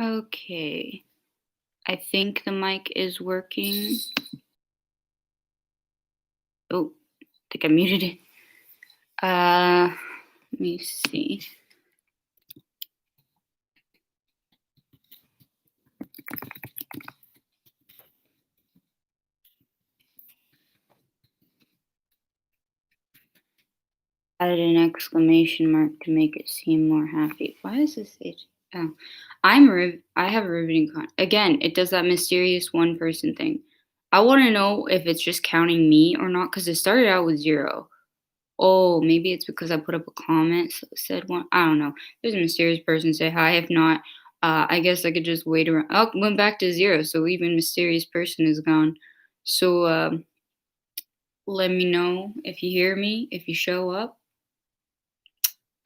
Okay. I think the mic is working. Oh, I think I muted it. Let me see. Added an exclamation mark to make it seem more happy. Why is this H? Oh, I have a riveting again. It does that mysterious one person thing. I want to know if it's just counting me or not because it started out with 0. Oh, maybe it's because I put up a comment, so it said one. I don't know. There's a mysterious person say hi. If not, I guess I could just wait around. Oh, went back to 0. So even mysterious person is gone. So let me know if you hear me. If you show up.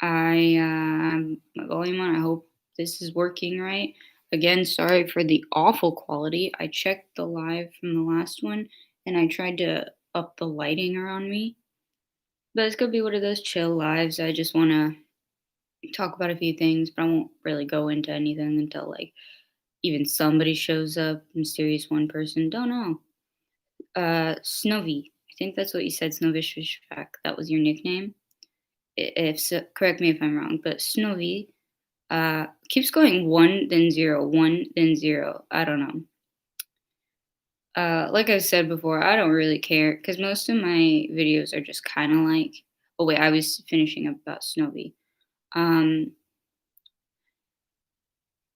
My volume on. I hope this is working right. Again, sorry for the awful quality. I checked the live from the last one and I tried to up the lighting around me. But it's gonna be one of those chill lives. I just wanna talk about a few things, but I won't really go into anything until like even somebody shows up, mysterious one person. Don't know. Snovy. I think that's what you said, Snovishvishvak. That was your nickname. If so, correct me if I'm wrong, but Snovy keeps going one, then zero, one, then zero. I don't know. Like I said before, I don't really care because most of my videos are just kind of like. Oh wait, I was finishing up about Snowy. Um,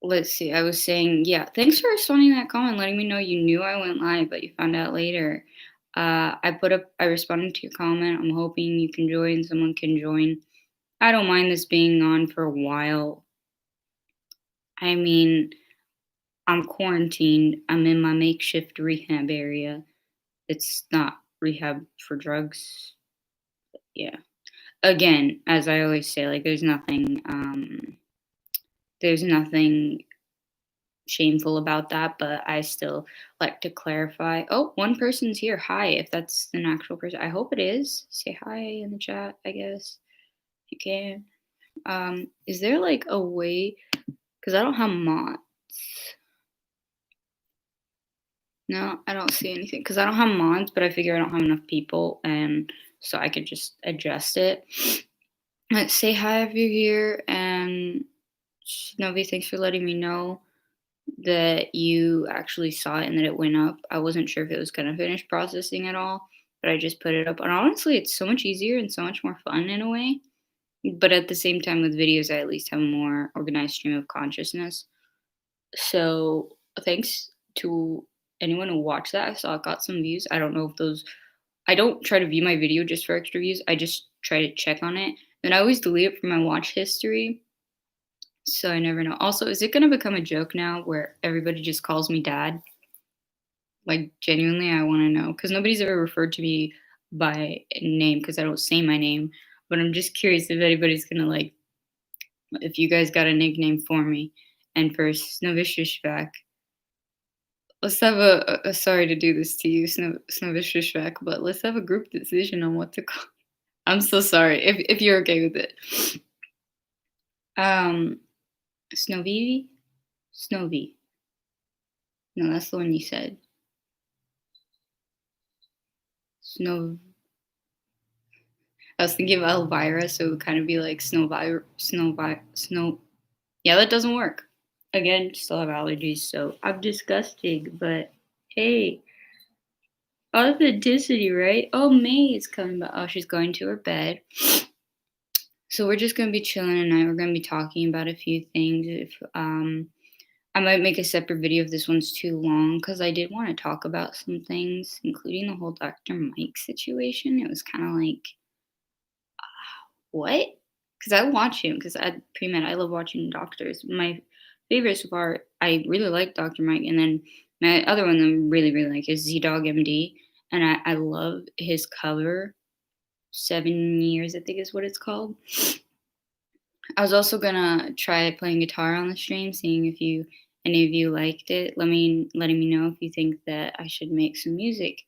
let's see. I was saying, yeah. Thanks for responding to that comment, letting me know you knew I went live, but you found out later. I responded to your comment. I'm hoping you can join. Someone can join. I don't mind this being on for a while. I mean, I'm quarantined. I'm in my makeshift rehab area. It's not rehab for drugs. Yeah. Again, as I always say, like there's nothing shameful about that, but I still like to clarify. Oh, one person's here. Hi, if that's an actual person. I hope it is. Say hi in the chat, I guess. If you can. Is there like a way because I don't have mods. No, I don't see anything because I don't have mods, but I figure I don't have enough people, and so I could just adjust it. Say hi if you're here, and Novi, thanks for letting me know that you actually saw it and that it went up. I wasn't sure if it was gonna finish processing at all, but I just put it up. And honestly, it's so much easier and so much more fun in a way. But at the same time, with videos, I at least have a more organized stream of consciousness. So thanks to anyone who watched that. I saw it got some views. I don't know if those I don't try to view my video just for extra views. I just try to check on it. And I always delete it from my watch history. So I never know. Also, is it gonna become a joke now where everybody just calls me dad? Like genuinely, I wanna know. Because nobody's ever referred to me by name because I don't say my name. But I'm just curious if anybody's gonna like if you guys got a nickname for me. And for Snovishishvak, let's have sorry to do this to you, Snovishishvak, but let's have a group decision on what to call. I'm so sorry if you're okay with it. Um, Snowy, Snowy. No, that's the one you said. Snow. I was thinking of Elvira, so it would kind of be like Snow. Yeah, that doesn't work. Again, still have allergies, so I'm disgusting. But hey, authenticity, right? Oh, May is coming back. Oh, she's going to her bed. So we're just gonna be chilling tonight. We're gonna be talking about a few things. If I might make a separate video if this one's too long because I did want to talk about some things, including the whole Dr. Mike situation. It was kind of like, what? Because I watch him because I pre-med. I love watching doctors. My favorite so far, I really like Dr. Mike, and then my other one that I really really like is Z Dog MD, and I love his cover. 7 years, I think is what it's called. I was also gonna try playing guitar on the stream, seeing if you any of you liked it. Letting me know if you think that I should make some music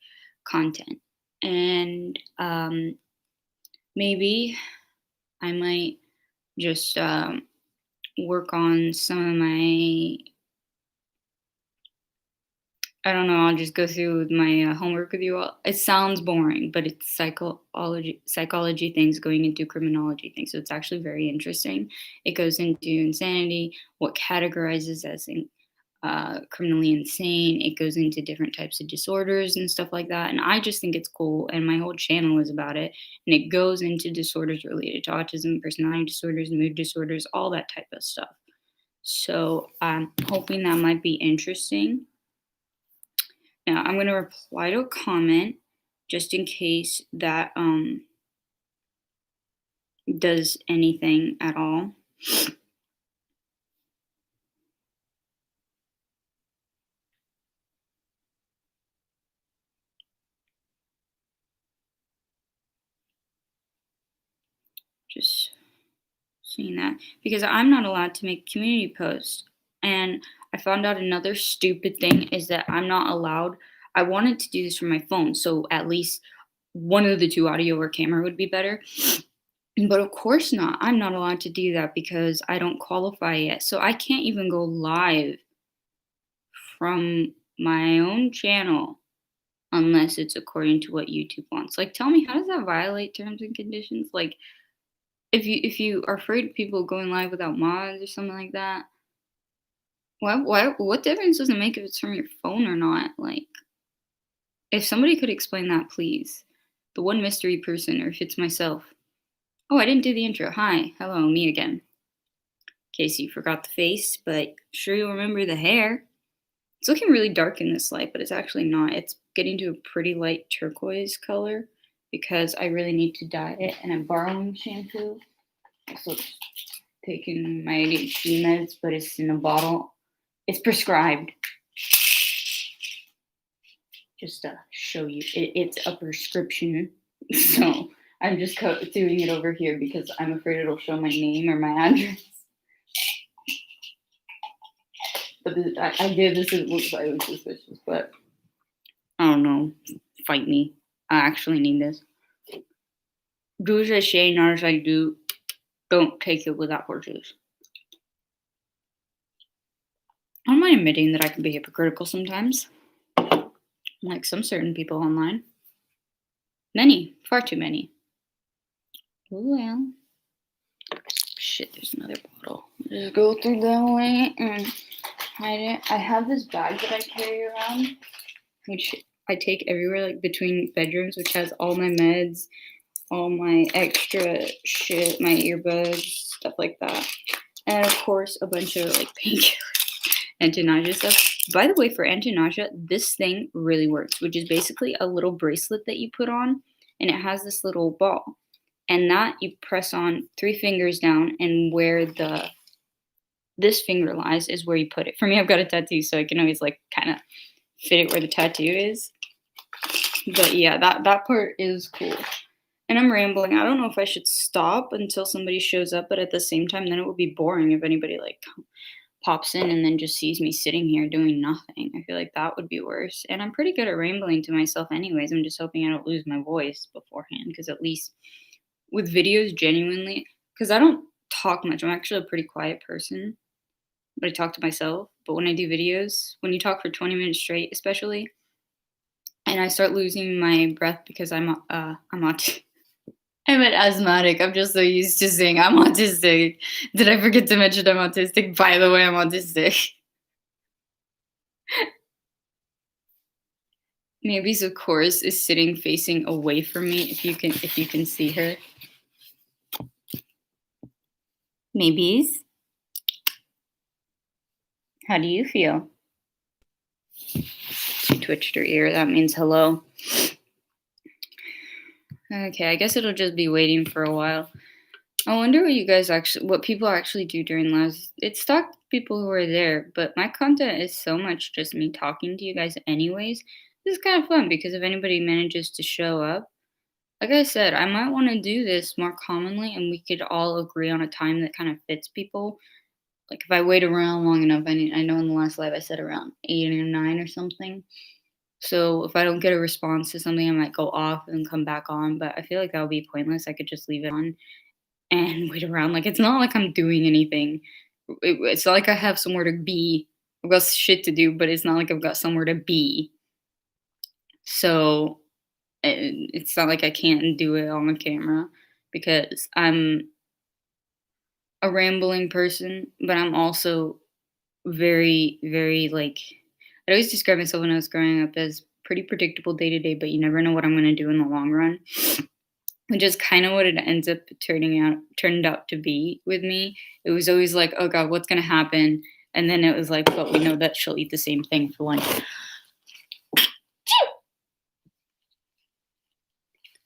content. And maybe I might just work on some of my I don't know, I'll just go through with my, homework with you all. It sounds boring, but it's psychology things going into criminology things, so it's actually very interesting. It goes into insanity, what categorizes as criminally insane. It goes into different types of disorders and stuff like that. And I just think it's cool. And my whole channel is about it. And it goes into disorders related to autism, personality disorders, mood disorders, all that type of stuff. So I'm hoping that might be interesting. Now I'm going to reply to a comment just in case that does anything at all. Just seeing that because I'm not allowed to make community posts. And I found out another stupid thing is that I'm not allowed. I wanted to do this from my phone, so at least one of the two, audio or camera, would be better. But of course not. I'm not allowed to do that because I don't qualify yet. So I can't even go live from my own channel unless it's according to what YouTube wants. Like, tell me, how does that violate terms and conditions? Like, if you are afraid of people going live without mods or something like that, what difference does it make if it's from your phone or not? Like, if somebody could explain that, please. The one mystery person, or if it's myself. Oh, I didn't do the intro. Hi, hello, me again. In case you forgot the face, but sure you'll remember the hair. It's looking really dark in this light, but it's actually not. It's getting to a pretty light turquoise color because I really need to dye it, and I'm borrowing shampoo. Also taking my ADHD meds, but it's in a bottle. It's prescribed. Just to show you, it's a prescription. So I'm just doing it over here because I'm afraid it'll show my name or my address. But I give this, it looks highly suspicious, but I don't know. Fight me. I actually need this. Do as I say, not as I do. Don't take it without horses. I don't mind admitting that I can be hypocritical sometimes. Like some certain people online. Many. Far too many. Oh well. Shit, there's another bottle. Just go through that way and hide it. I have this bag that I carry around, which I take everywhere, like between bedrooms, which has all my meds, all my extra shit, my earbuds, stuff like that. And of course, a bunch of like painkillers, anti-nausea stuff. By the way, for anti-nausea, this thing really works, which is basically a little bracelet that you put on, and it has this little ball. And that you press on 3 fingers down, and where this finger lies is where you put it. For me, I've got a tattoo, so I can always like kind of fit it where the tattoo is. But yeah, that part is cool. And I'm rambling. I don't know if I should stop until somebody shows up, but at the same time, then it would be boring if anybody like pops in and then just sees me sitting here doing nothing. I feel like that would be worse. And I'm pretty good at rambling to myself anyways. I'm just hoping I don't lose my voice beforehand, because at least with videos, genuinely, because I don't talk much. I'm actually a pretty quiet person, but I talk to myself. But when I do videos, when you talk for 20 minutes straight, especially, and I start losing my breath because I'm an asthmatic. I'm just so used to saying I'm autistic. Did I forget to mention I'm autistic? By the way, I'm autistic. Maby's, of course, is sitting facing away from me. If you can see her. Maybes, how do you feel? She twitched her ear. That means hello. Okay, I guess it'll just be waiting for a while. I wonder what people actually do during lives. It stalked people who are there, but my content is so much just me talking to you guys anyways. This is kind of fun because if anybody manages to show up, like I said, I might want to do this more commonly and we could all agree on a time that kind of fits people. Like if I wait around long enough, I know in the last live I said around 8 or 9 or something. So if I don't get a response to something, I might go off and come back on, but I feel like that would be pointless. I could just leave it on and wait around. Like, it's not like I'm doing anything. It's not like I have somewhere to be I've got shit to do, but it's not like I've got somewhere to be. So it's not like I can't do it on the camera because I'm a rambling person, but I'm also very, very like I always describe myself when I was growing up as pretty predictable day to day, but you never know what I'm gonna do in the long run. Which is kind of what it ends up turned out to be with me. It was always like, oh God, what's gonna happen? And then it was like, but we know that she'll eat the same thing for lunch.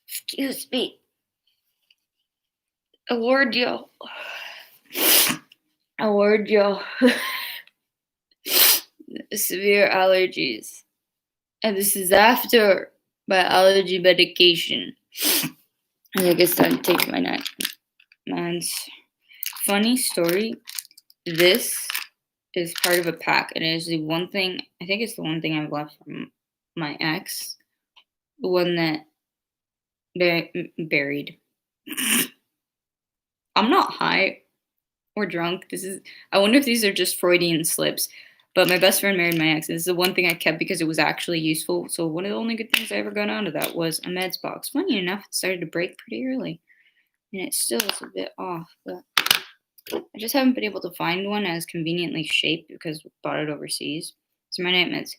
Excuse me. A word, yo. A word, yo. Severe allergies. And this is after my allergy medication. I think it's time to take my night. Man's funny story. This is part of a pack, and it is the one thing. I think it's the one thing I've left from my ex. The one that they buried. I'm not high or drunk. This is. I wonder if these are just Freudian slips. But my best friend married my ex. And this is the one thing I kept because it was actually useful. So one of the only good things I ever got out of that was a meds box. Funny enough, it started to break pretty early, and it still is a bit off. But I just haven't been able to find one as conveniently shaped because we bought it overseas. So my night meds.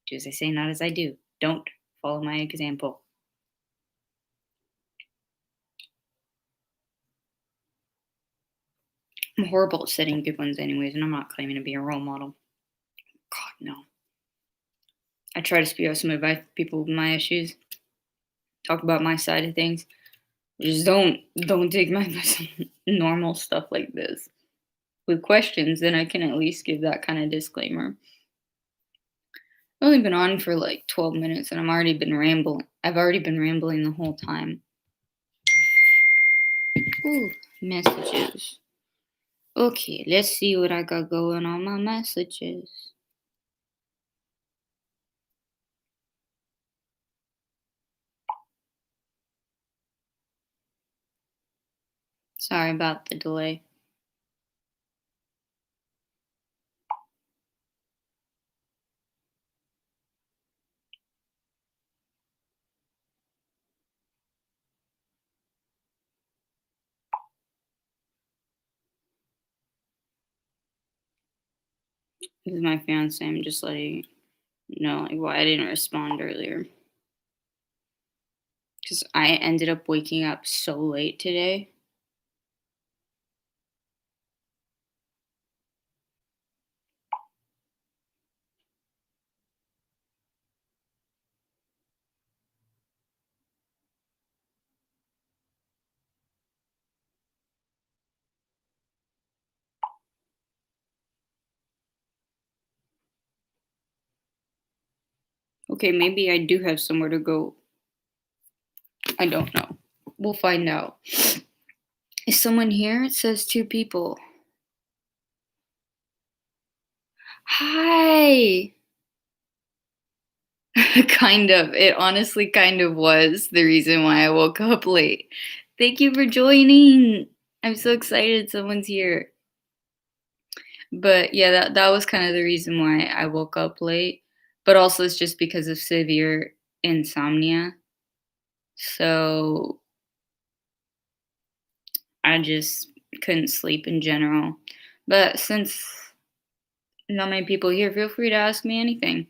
Do as I say, not as I do. Don't follow my example. I'm horrible at setting good ones anyways, and I'm not claiming to be a role model. God, no. I try to speak out some advice to people with my issues. Talk about my side of things. Just don't take my advice on normal stuff like this. With questions, then I can at least give that kind of disclaimer. I've only been on for like 12 minutes and I've already been rambling the whole time. Ooh, messages. Okay, let's see what I got going on my messages. Sorry about the delay. This is my fiance. I'm just letting you know like, why I didn't respond earlier. Because I ended up waking up so late today. Okay, maybe I do have somewhere to go. I don't know. We'll find out. Is someone here? It says 2 people. Hi! Kind of. It honestly kind of was the reason why I woke up late. Thank you for joining. I'm so excited someone's here. But yeah, that was kind of the reason why I woke up late. But also it's just because of severe insomnia. So I just couldn't sleep in general. But since not many people here, feel free to ask me anything.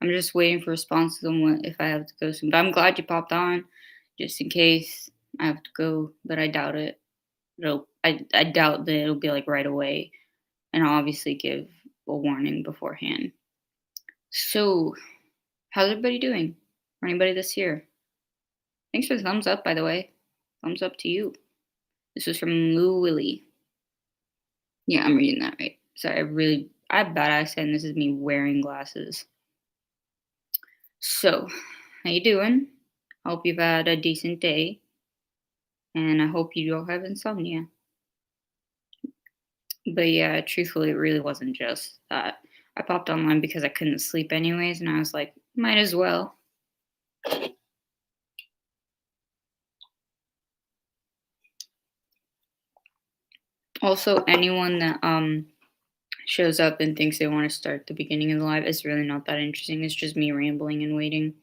I'm just waiting for responses on what if I have to go soon. But I'm glad you popped on, just in case I have to go. But I doubt it. I doubt that it'll be like right away, and I'll obviously give a warning beforehand. So, how's everybody doing? Or anybody that's here? Thanks for the thumbs up, by the way. Thumbs up to you. This was from Lou Willie. Yeah, I'm reading that right. Sorry, I have bad eyesight, and this is me wearing glasses. So, how you doing? Hope you've had a decent day, and I hope you don't have insomnia. But yeah, truthfully, it really wasn't just that. I popped online because I couldn't sleep anyways, and I was like, might as well. Also, anyone that shows up and thinks they want to start the beginning of the live, it's really not that interesting. It's just me rambling and waiting.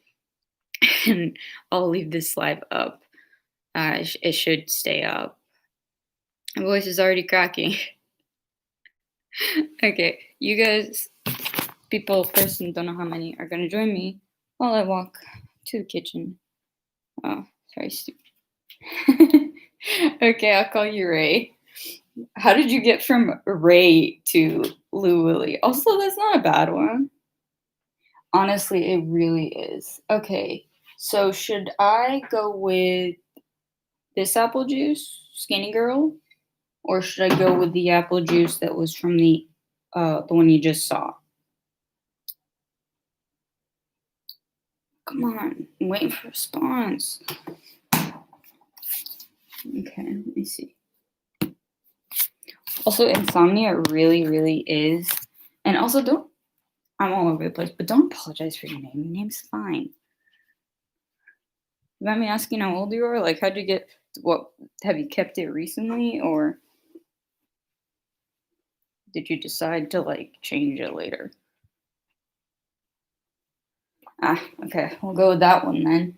And I'll leave this live up. It should stay up. My voice is already cracking. Okay, you guys, person, don't know how many, are gonna join me while I walk to the kitchen. Oh, sorry, stupid. Okay, I'll call you Ray. How did you get from Ray to Louie? Also, that's not a bad one. Honestly, it really is. Okay, so should I go with this apple juice, Skinny Girl, or should I go with the apple juice that was from the one you just saw? Come on, I'm waiting for a response. Okay, let me see. Also, insomnia really, really is. And also, I'm all over the place, but don't apologize for your name. Your name's fine. You mind me asking how old you are? Like, how'd you get, have you kept it recently, or did you decide to, like, change it later? Okay, we'll go with that one then.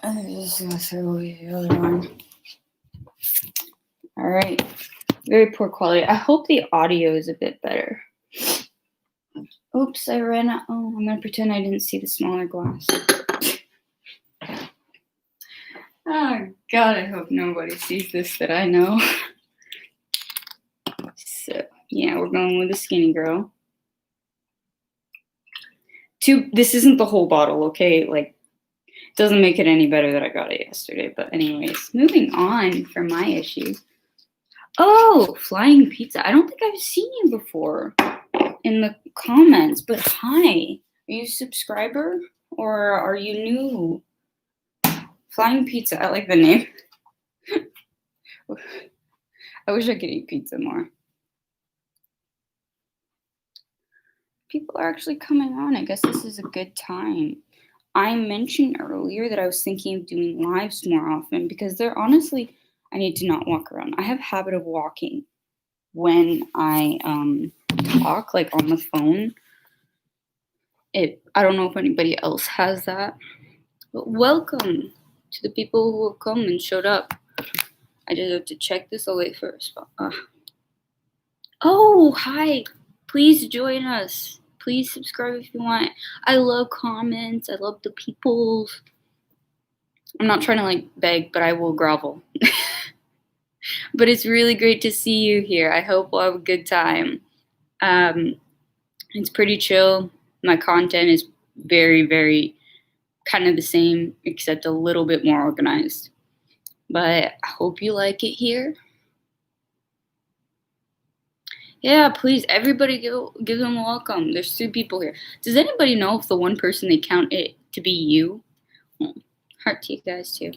I'm just gonna throw away the other one. All right, very poor quality. I hope the audio is a bit better. Oops, I ran out. Oh, I'm gonna pretend I didn't see the smaller glass. Oh God, I hope nobody sees this that I know. So yeah, we're going with the Skinny Girl. This isn't the whole bottle, okay? Like, doesn't make it any better that I got it yesterday. But anyways, moving on from my issue. Oh, Flying Pizza. I don't think I've seen you before in the comments, but hi. Are you a subscriber or are you new? Flying Pizza. I like the name. I wish I could eat pizza more. People are actually coming on. I guess this is a good time. I mentioned earlier that I was thinking of doing lives more often because they're honestly, I need to not walk around. I have a habit of walking when I talk, like on the phone. I don't know if anybody else has that. But welcome to the people who have come and showed up. I just have to check this. I'll wait for a response. Oh, hi. Please join us. Please subscribe if you want. I love comments. I love the peoples. I'm not trying to like beg, but I will grovel. But it's really great to see you here. I hope we'll have a good time. It's pretty chill. My content is very, very kind of the same, except a little bit more organized. But I hope you like it here. Yeah, please, everybody give them a welcome. There's 2 people here. Does anybody know if the one person they count it to be you? Heart to you guys too.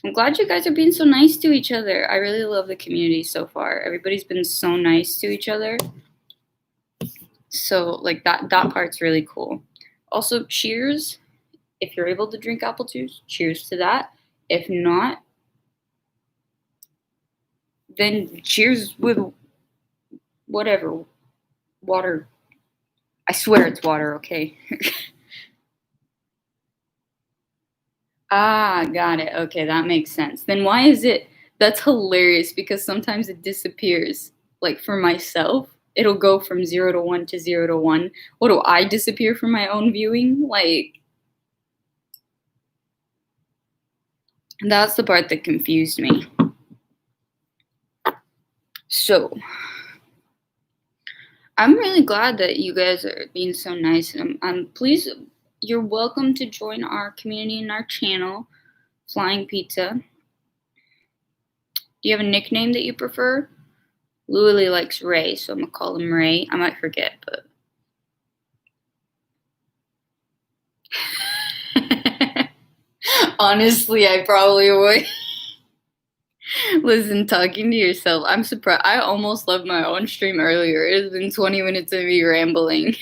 I'm glad you guys are being so nice to each other. I really love the community so far. Everybody's been so nice to each other. So like that part's really cool. Also, cheers. If you're able to drink apple juice, cheers to that. If not, then cheers with whatever. Water. I swear it's water, okay? Got it. Okay, that makes sense. Then why is it, that's hilarious because sometimes it disappears. Like for myself, it'll go from 0 to 1 to 0 to 1. What do I disappear from my own viewing? Like, that's the part that confused me. So, I'm really glad that you guys are being so nice. Please, you're welcome to join our community and our channel, Flying Pizza. Do you have a nickname that you prefer? Louie likes Ray, so I'm gonna call him Ray. I might forget, but. Honestly, I probably would. Listen, talking to yourself, I'm surprised. I almost left my own stream earlier. It's been 20 minutes of me rambling.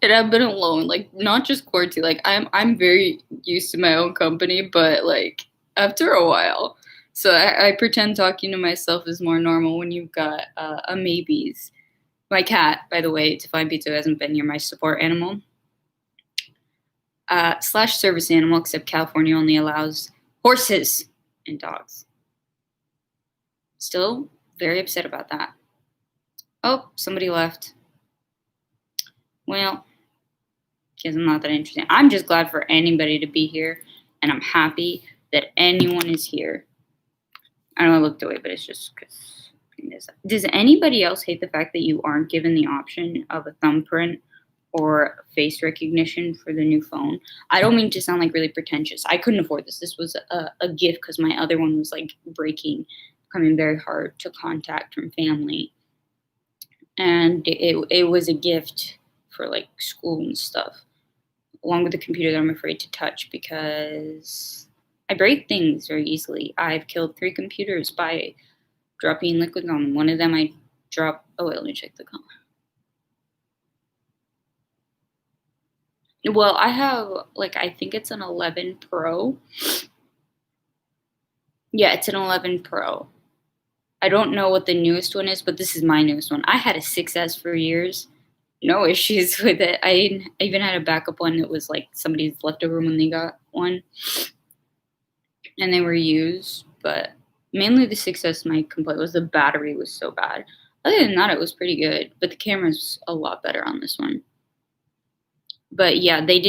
And I've been alone, like not just quarantine. Like I'm very used to my own company, but like after a while, So I pretend talking to myself is more normal when you've got a maybes. My cat, by the way, to find pizza hasn't been here. My support animal slash service animal, except California only allows horses and dogs. Still very upset about that. Oh, somebody left. Well, because I'm not that interesting. I'm just glad for anybody to be here, and I'm happy that anyone is here. I know I looked away, but it's just because. Does anybody else hate the fact that you aren't given the option of a thumbprint or face recognition for the new phone? I don't mean to sound like really pretentious. I couldn't afford this. This was a gift because my other one was like breaking, becoming very hard to contact from family. And it was a gift for like school and stuff, along with the computer that I'm afraid to touch because I break things very easily. I've killed 3 computers by dropping liquid on them. One of them I dropped. Oh wait, let me check the comment. Well, I have like I think it's an 11 Pro. Yeah, it's an 11 Pro. I don't know what the newest one is, but this is my newest one. I had a 6S for years. No issues with it. I even had a backup one that was like somebody's leftover when they got one, and they were used. But mainly the 6S, my complaint was the battery was so bad. Other than that, it was pretty good. But the camera's a lot better on this one. But yeah, they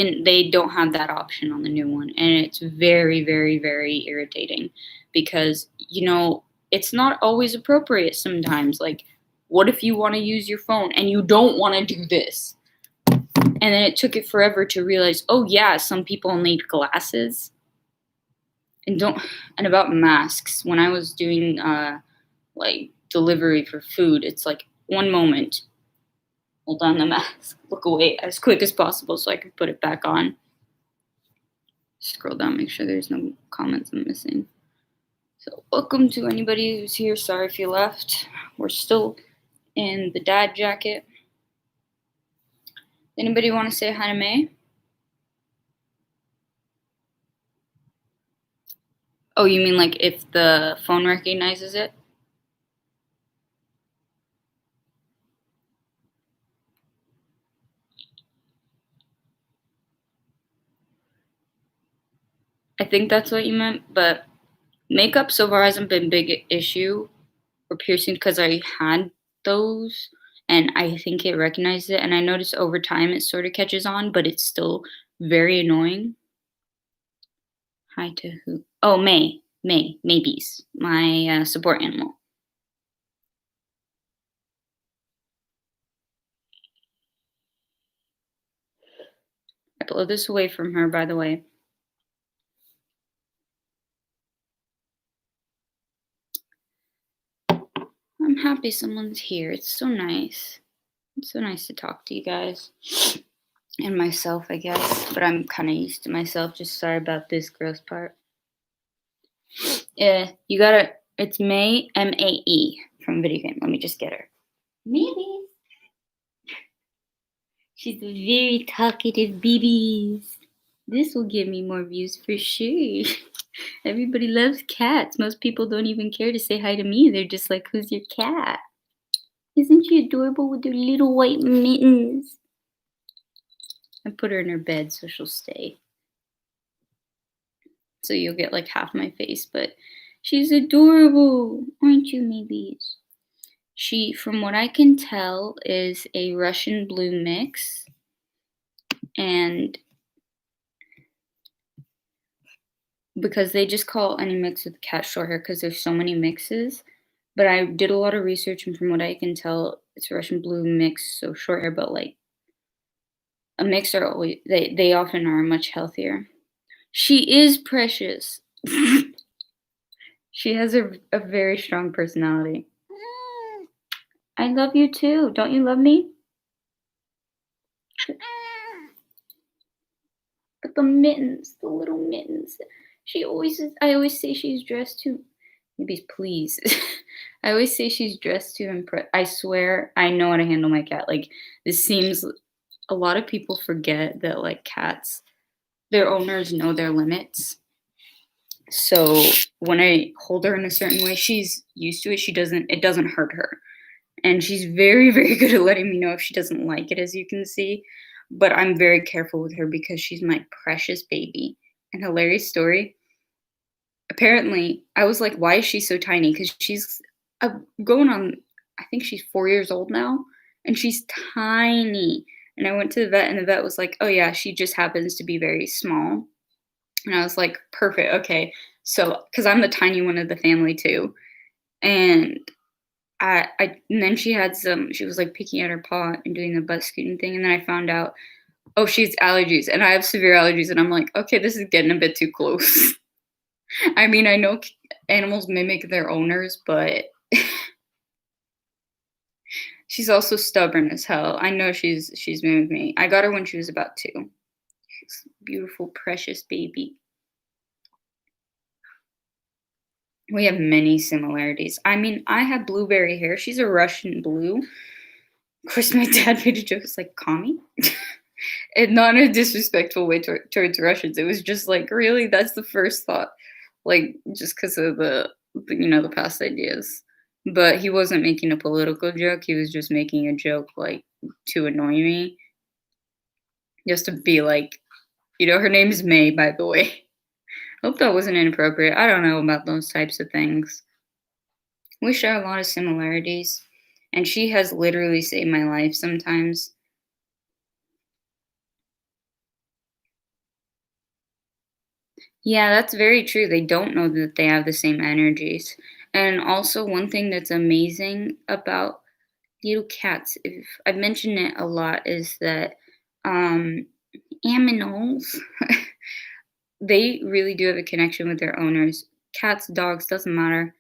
don't have that option on the new one, and it's very, very, very irritating because it's not always appropriate sometimes. Like, what if you want to use your phone and you don't want to do this? And then it took it forever to realize, oh yeah, some people need glasses. And about masks, when I was doing like delivery for food, it's like one moment, hold on the mask, look away as quick as possible so I can put it back on. Scroll down, make sure there's no comments I'm missing. So welcome to anybody who's here. Sorry if you left. We're still in the dad jacket. Anybody want to say hi to May? Oh, you mean like if the phone recognizes it? I think that's what you meant, but makeup so far hasn't been a big issue or piercing because I had those and I think it recognizes it. And I noticed over time it sort of catches on, but it's still very annoying. Hi to who? Oh, Maybes, my support animal. I blow this away from her, by the way. I'm happy someone's here. It's so nice. It's so nice to talk to you guys. And myself, I guess. But I'm kind of used to myself. Just sorry about this gross part. Yeah, you gotta. It's May, Mae, from video game. Let me just get her. Maybe. She's a very talkative baby. This will give me more views for sure. Everybody loves cats. Most people don't even care to say hi to me. They're just like, who's your cat? Isn't she adorable with her little white mittens? I put her in her bed so she'll stay. So you'll get like half my face, but she's adorable. Aren't you, maybe? She, from what I can tell, is a Russian blue mix. And because they just call any mix with cat short hair because there's so many mixes. But I did a lot of research, and from what I can tell, it's Russian blue mix, so short hair, but like a mix are always they often are much healthier. She is precious. She has a very strong personality. I love you too. Don't you love me? But the mittens, the little mittens. I always say she's dressed too. Maybe please. I always say she's dressed to impress. I swear I know how to handle my cat. Like, this seems, a lot of people forget that like cats, their owners know their limits. So when I hold her in a certain way, she's used to it. It doesn't hurt her. And she's very, very good at letting me know if she doesn't like it, as you can see. But I'm very careful with her because she's my precious baby. And hilarious story. Apparently, I was like, why is she so tiny? Because she's going on, I think she's 4 years old now, and she's tiny. And I went to the vet, and the vet was like, oh, yeah, she just happens to be very small. And I was like, perfect. Okay. So, because I'm the tiny one of the family too. And and then she was like picking at her paw and doing the butt scooting thing. And then I found out, oh, she's allergies. And I have severe allergies. And I'm like, okay, this is getting a bit too close. I mean, I know animals mimic their owners, but she's also stubborn as hell. I know she's mimicked me. I got her when she was about 2. She's a beautiful, precious baby. We have many similarities. I mean, I have blueberry hair. She's a Russian blue. Of course, my dad made a joke. It's like, "Commie?" And not in a disrespectful way towards Russians. It was just like, really? That's the first thought. Like, just because of the past ideas. But he wasn't making a political joke. He was just making a joke, like, to annoy me. Just to be like, her name is May, by the way. Hope that wasn't inappropriate. I don't know about those types of things. We share a lot of similarities, and she has literally saved my life sometimes. Yeah, that's very true. They don't know that they have the same energies. And also, one thing that's amazing about little cats, if I've mentioned it a lot, is that um, aminals, they really do have a connection with their owners. Cats, dogs, doesn't matter.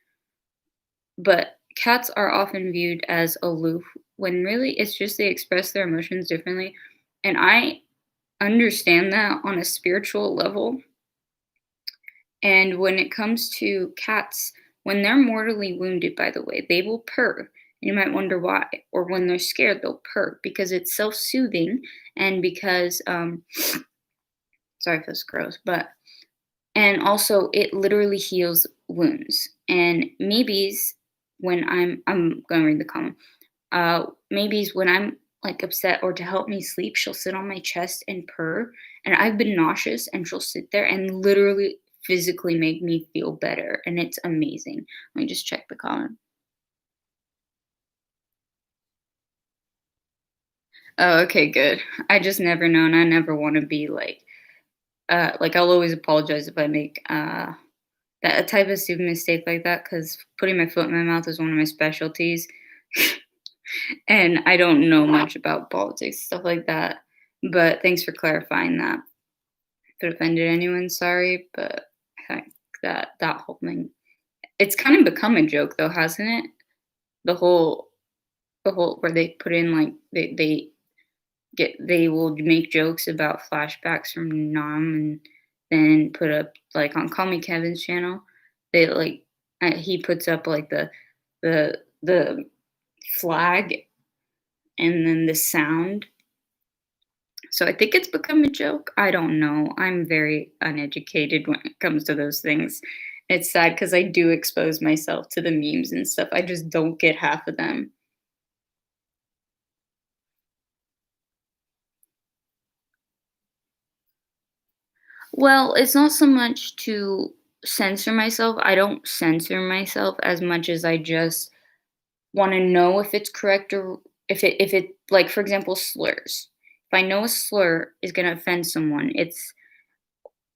But cats are often viewed as aloof when really it's just they express their emotions differently. And I understand that on a spiritual level. And when it comes to cats, when they're mortally wounded, by the way, they will purr. You might wonder why. Or when they're scared, they'll purr because it's self soothing and because, sorry if that's gross, but, and also it literally heals wounds. And maybes, I'm going to read the comment. Maybes when I'm like upset or to help me sleep, she'll sit on my chest and purr. And I've been nauseous and she'll sit there and literally physically make me feel better. And it's amazing. Let me just check the comment. Oh, okay, good. I just never know. And I never want to be like I'll always apologize if I make that a type of stupid mistake like that because putting my foot in my mouth is one of my specialties. And I don't know much about politics, stuff like that. But thanks for clarifying that. If it offended anyone, sorry, but I think that whole thing, it's kind of become a joke though, hasn't it? The whole where they put in like they will make jokes about flashbacks from Nam and then put up like on Call Me Kevin's channel. They like he puts up like the flag and then the sound. So I think it's become a joke. I don't know. I'm very uneducated when it comes to those things. It's sad because I do expose myself to the memes and stuff. I just don't get half of them. Well, it's not so much to censor myself. I don't censor myself as much as I just want to know if it's correct or if it like for example slurs. If I know a slur is going to offend someone, it's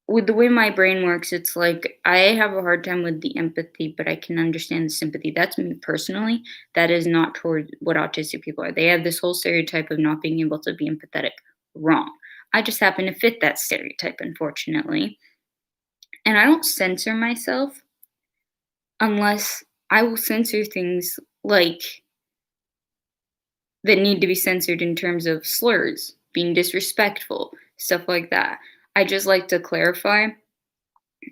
with the way my brain works, it's like I have a hard time with the empathy, but I can understand the sympathy. That's me personally. That is not toward what autistic people are. They have this whole stereotype of not being able to be empathetic. Wrong. I just happen to fit that stereotype, unfortunately. And I don't censor myself unless I will censor things like that need to be censored in terms of slurs, being disrespectful, stuff like that. I just like to clarify.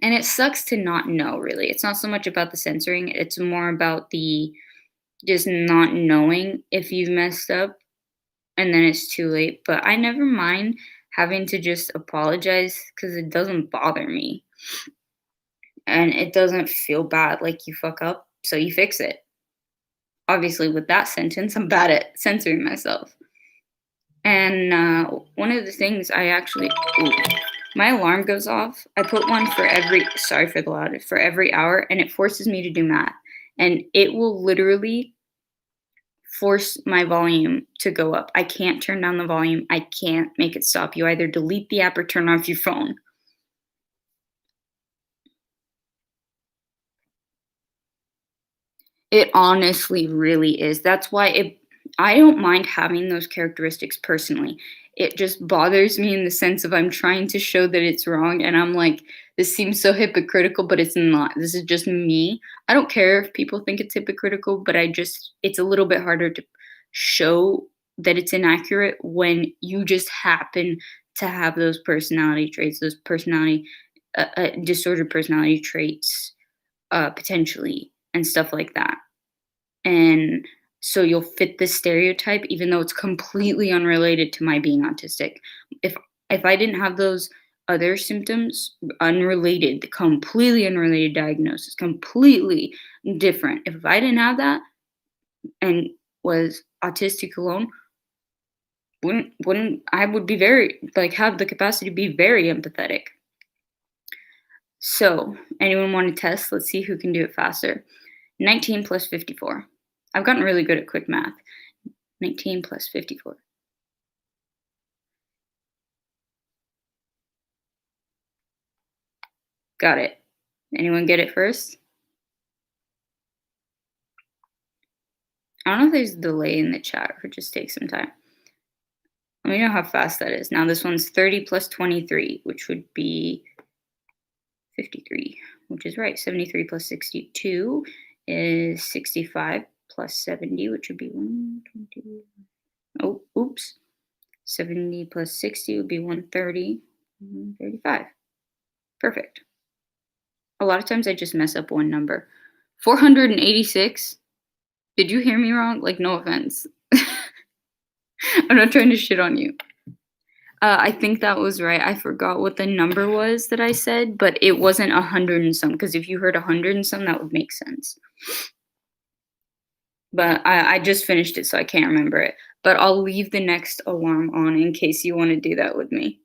And it sucks to not know, really. It's not so much about the censoring, it's more about the just not knowing if you've messed up and then it's too late. But I never mind having to just apologize because it doesn't bother me. and it doesn't feel bad. Like, you fuck up, so you fix it. Obviously, with that sentence, I'm bad at censoring myself. And one of the things I actually, ooh, my alarm goes off. I put one for every, sorry for the loud, for every hour, and it forces me to do math. And it will literally force my volume to go up. I can't turn down the volume. I can't make it stop. You either delete the app or turn off your phone. It honestly really is. That's why I don't mind having those characteristics personally. It just bothers me in the sense of I'm trying to show that it's wrong, and I'm like, this seems so hypocritical, but it's not. This is just me. I don't care if people think it's hypocritical, but it's a little bit harder to show that it's inaccurate when you just happen to have those personality traits, those disordered personality traits, potentially, and stuff like that. And so you'll fit this stereotype even though it's completely unrelated to my being autistic. If I didn't have those other symptoms, unrelated, completely unrelated diagnosis, completely different. If I didn't have that and was autistic alone, wouldn't I would be very, like, have the capacity to be very empathetic. So, anyone want to test? Let's see who can do it faster. 19 plus 54. I've gotten really good at quick math. 19 plus 54. Got it. Anyone get it first? I don't know if there's a delay in the chat or if it just takes some time. Let me know how fast that is. Now this one's 30 plus 23, which would be 53, which is right. 73 plus 62 is 65 plus 70, which would be 120. Oh, oops. 70 plus 60 would be 130, 135. Perfect. A lot of times I just mess up one number. 486. Did you hear me wrong? Like, no offense. I'm not trying to shit on you. I think that was right. I forgot what the number was that I said, but it wasn't 100 and some, because if you heard 100 and some, that would make sense. But I just finished it, so I can't remember it. But I'll leave the next alarm on in case you want to do that with me.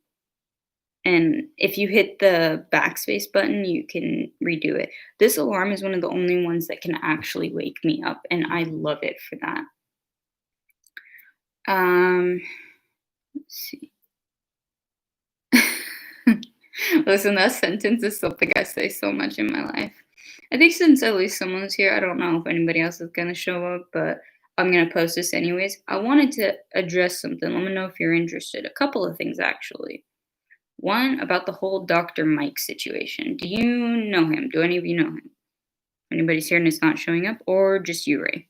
And if you hit the backspace button, you can redo it. This alarm is one of the only ones that can actually wake me up, and I love it for that. Let's see. Listen, that sentence is something I say so much in my life. I think since at least someone's here, I don't know if anybody else is gonna show up, but I'm gonna post this anyways. I wanted to address something. Let me know if you're interested. A couple of things actually. One, about the whole Dr. Mike situation. Do you know him? Do any of you know him? Anybody's here and it's not showing up, or just you, Ray?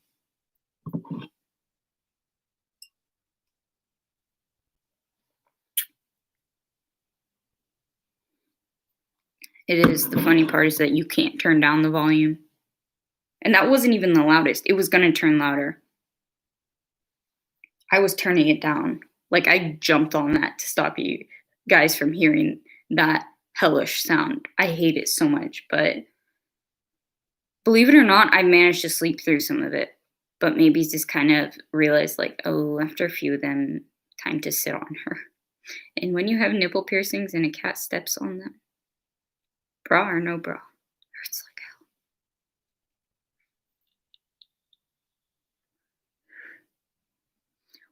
It is. The funny part is that you can't turn down the volume. And that wasn't even the loudest. It was going to turn louder. I was turning it down. Like, I jumped on that to stop you guys from hearing that hellish sound. I hate it so much, but believe it or not, I managed to sleep through some of it. But maybe just kind of realized, like, oh, after a few of them, time to sit on her. And when you have nipple piercings and a cat steps on them, bra or no bra, hurts like hell.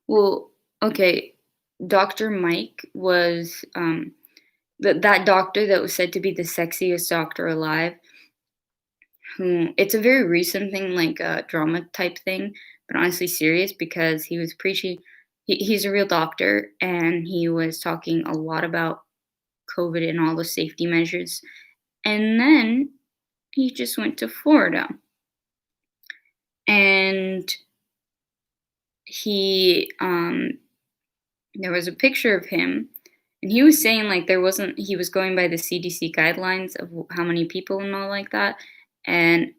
Well, okay, Dr. Mike was that doctor that was said to be the sexiest doctor alive. It's a very recent thing, like a drama type thing, but honestly serious because he was preaching. He's a real doctor, and he was talking a lot about COVID and all the safety measures. And then he just went to Florida, and he there was a picture of him, and he was saying, like, he was going by the CDC guidelines of how many people and all like that. And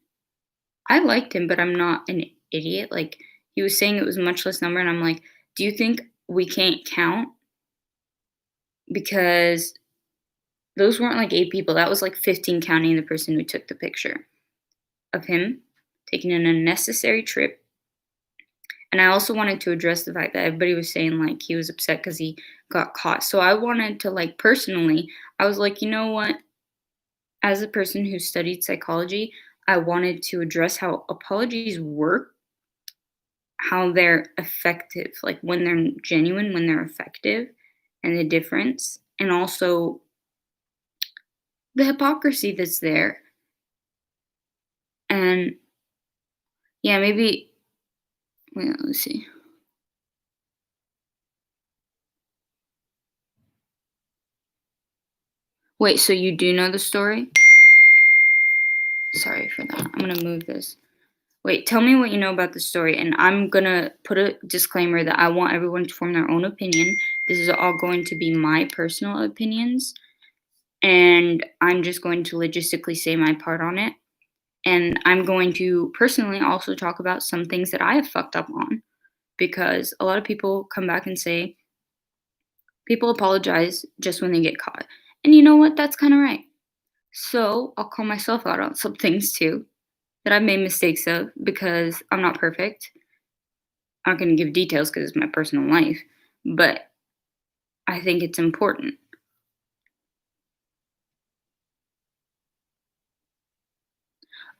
I liked him, but I'm not an idiot. Like, he was saying it was much less number, and I'm like, do you think we can't count? Because those weren't like 8 people. That was like 15 counting the person who took the picture of him taking an unnecessary trip. And I also wanted to address the fact that everybody was saying like he was upset because he got caught. So I wanted to like personally, I was like, you know what? As a person who studied psychology, I wanted to address how apologies work, how they're effective, like when they're genuine, when they're effective, and the difference, and also the hypocrisy that's there. And yeah, maybe, wait, let's see. Wait, so you do know the story? Sorry for that. I'm gonna move this. Wait, tell me what you know about the story, and I'm gonna put a disclaimer that I want everyone to form their own opinion. This is all going to be my personal opinions, and I'm just going to logistically say my part on it. And I'm going to personally also talk about some things that I have fucked up on because a lot of people come back and say people apologize just when they get caught. And you know what? That's kind of right. So I'll call myself out on some things too that I've made mistakes of because I'm not perfect. I'm not going to give details because it's my personal life, but I think it's important.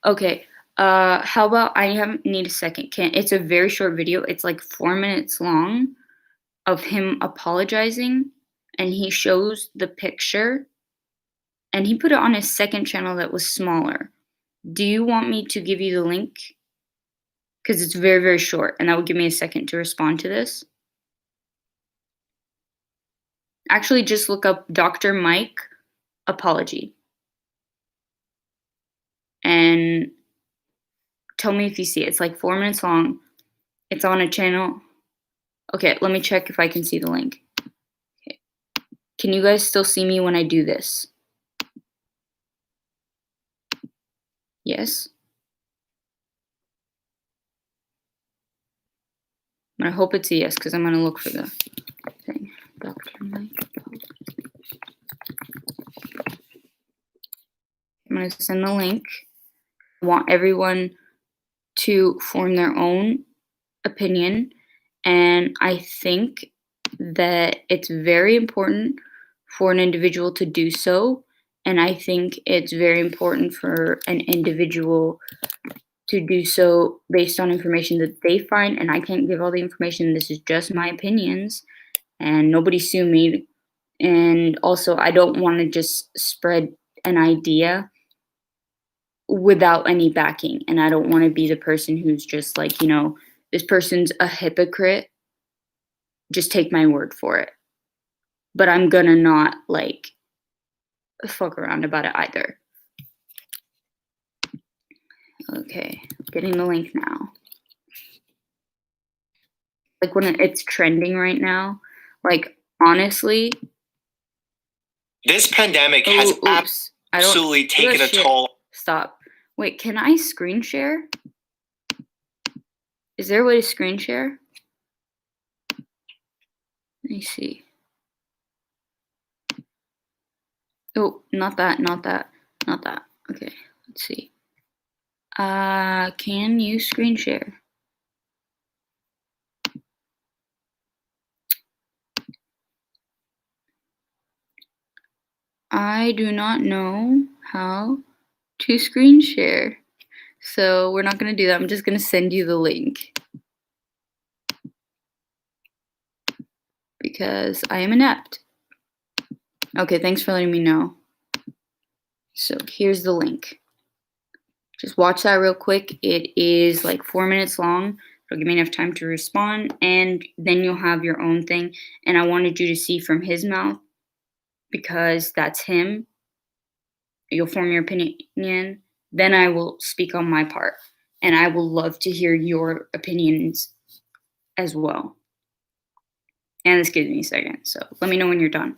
Okay. How about need a second. It's a very short video. It's like 4 minutes long of him apologizing, and he shows the picture, and he put it on his second channel that was smaller. Do you want me to give you the link? Because it's very, very short, and that would give me a second to respond to this. Actually, just look up Dr. Mike apology and tell me if you see it. It's like 4 minutes long. It's on a channel. Okay, let me check if I can see the link. Okay. Can you guys still see me when I do this? Yes? I hope it's a yes because I'm going to look for the thing. Dr. Mike. I'm going to send the link. I want everyone to form their own opinion, and I think that it's very important for an individual to do so, and I think it's very important for an individual to do so based on information that they find, and I can't give all the information. This is just my opinions, and nobody sue me. And also, I don't want to just spread an idea without any backing, and I don't want to be the person who's just like, this person's a hypocrite, just take my word for it. But I'm gonna not like fuck around about it either. Okay, getting the link now. Like when it's trending right now, like honestly, this pandemic has absolutely taken a toll. Stop. Wait, can I screen share? Is there a way to screen share? Let me see. Oh, not that, not that, not that. Okay, let's see. Can you screen share? I do not know how to screen share. So we're not going to do that. I'm just going to send you the link. Because I am inept. Okay, thanks for letting me know. So here's the link. Just watch that real quick. It is like 4 minutes long. It'll give me enough time to respond, and then you'll have your own thing. And I wanted you to see from his mouth because that's him. You'll form your opinion. Then I will speak on my part, and I will love to hear your opinions as well. And this gives me a second, so let me know when you're done.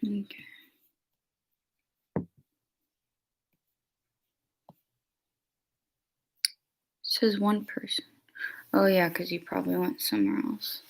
Okay. It says one person. Oh yeah, because you probably went somewhere else.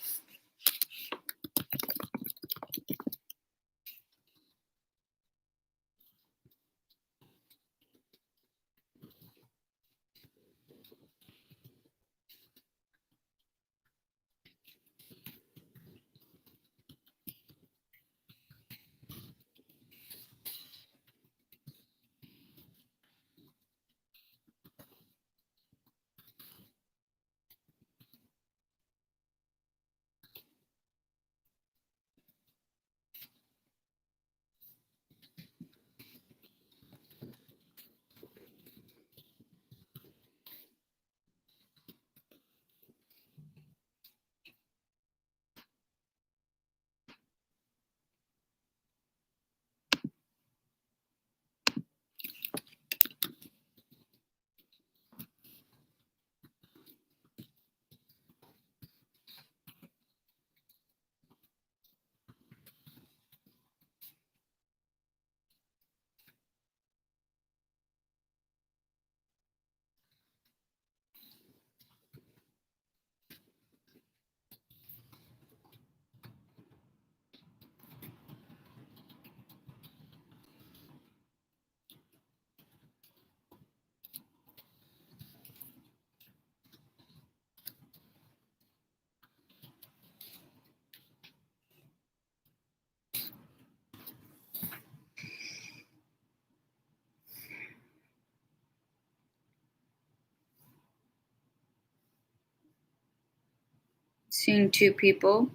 Seeing two people.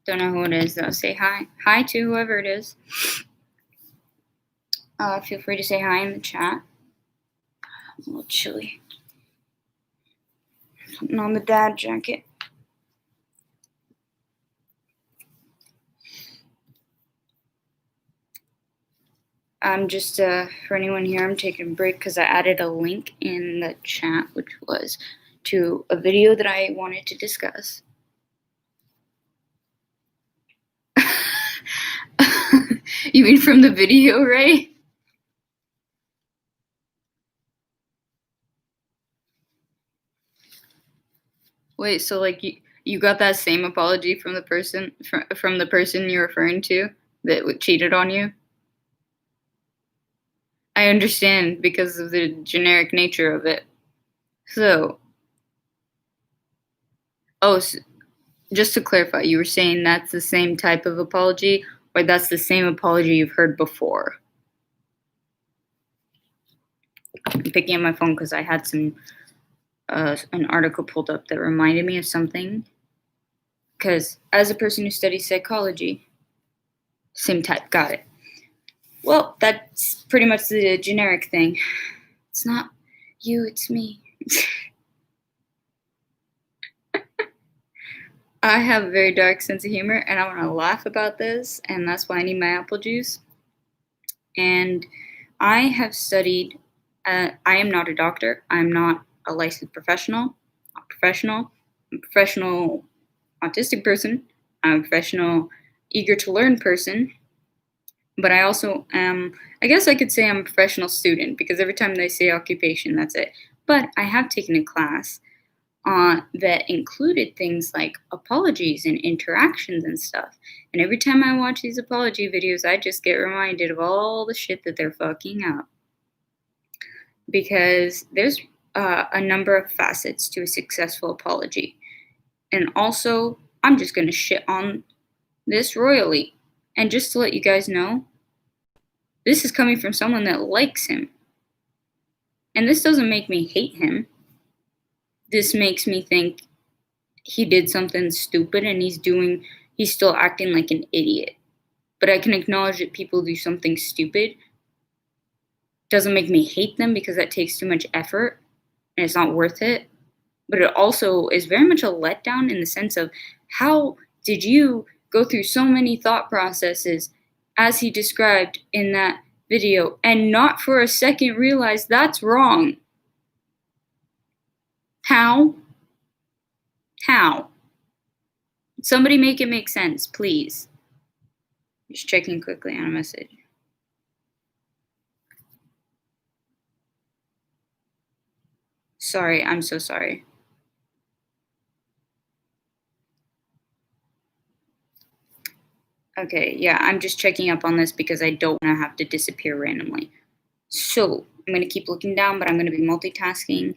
Don't know who it is though. Say hi. Hi to whoever it is. Feel free to say hi in the chat. I'm a little chilly. Putting on the dad jacket. I'm just, for anyone here, I'm taking a break because I added a link in the chat, which was to a video that I wanted to discuss. You mean from the video, right? Wait, so like you got that same apology from the person from the person you're referring to that cheated on you? I understand because of the generic nature of it. So, so just to clarify, you were saying that's the same type of apology, or that's the same apology you've heard before? I'm picking up my phone because I had an article pulled up that reminded me of something. Because as a person who studies psychology, same type, got it. Well, that's pretty much the generic thing. It's not you, it's me. I have a very dark sense of humor, and I want to laugh about this, and that's why I need my apple juice. And I have studied, I am not a doctor, I'm not a licensed professional, I'm a professional autistic person, I'm a professional eager to learn person, but I also am, I guess I could say I'm a professional student because every time they say occupation, that's it. But I have taken a class that included things like apologies and interactions and stuff. And every time I watch these apology videos, I just get reminded of all the shit that they're fucking up. Because there's a number of facets to a successful apology. And also, I'm just going to shit on this royally. And just to let you guys know, this is coming from someone that likes him. And this doesn't make me hate him. This makes me think he did something stupid and he's still acting like an idiot. But I can acknowledge that people do something stupid. Doesn't make me hate them because that takes too much effort and it's not worth it. But it also is very much a letdown in the sense of how did you go through so many thought processes as he described in that video and not for a second realize that's wrong? How? How? Somebody make it make sense, please. Just checking quickly on a message. Sorry, I'm so sorry. Okay, yeah, I'm just checking up on this because I don't want to have to disappear randomly. So, I'm going to keep looking down, but I'm going to be multitasking.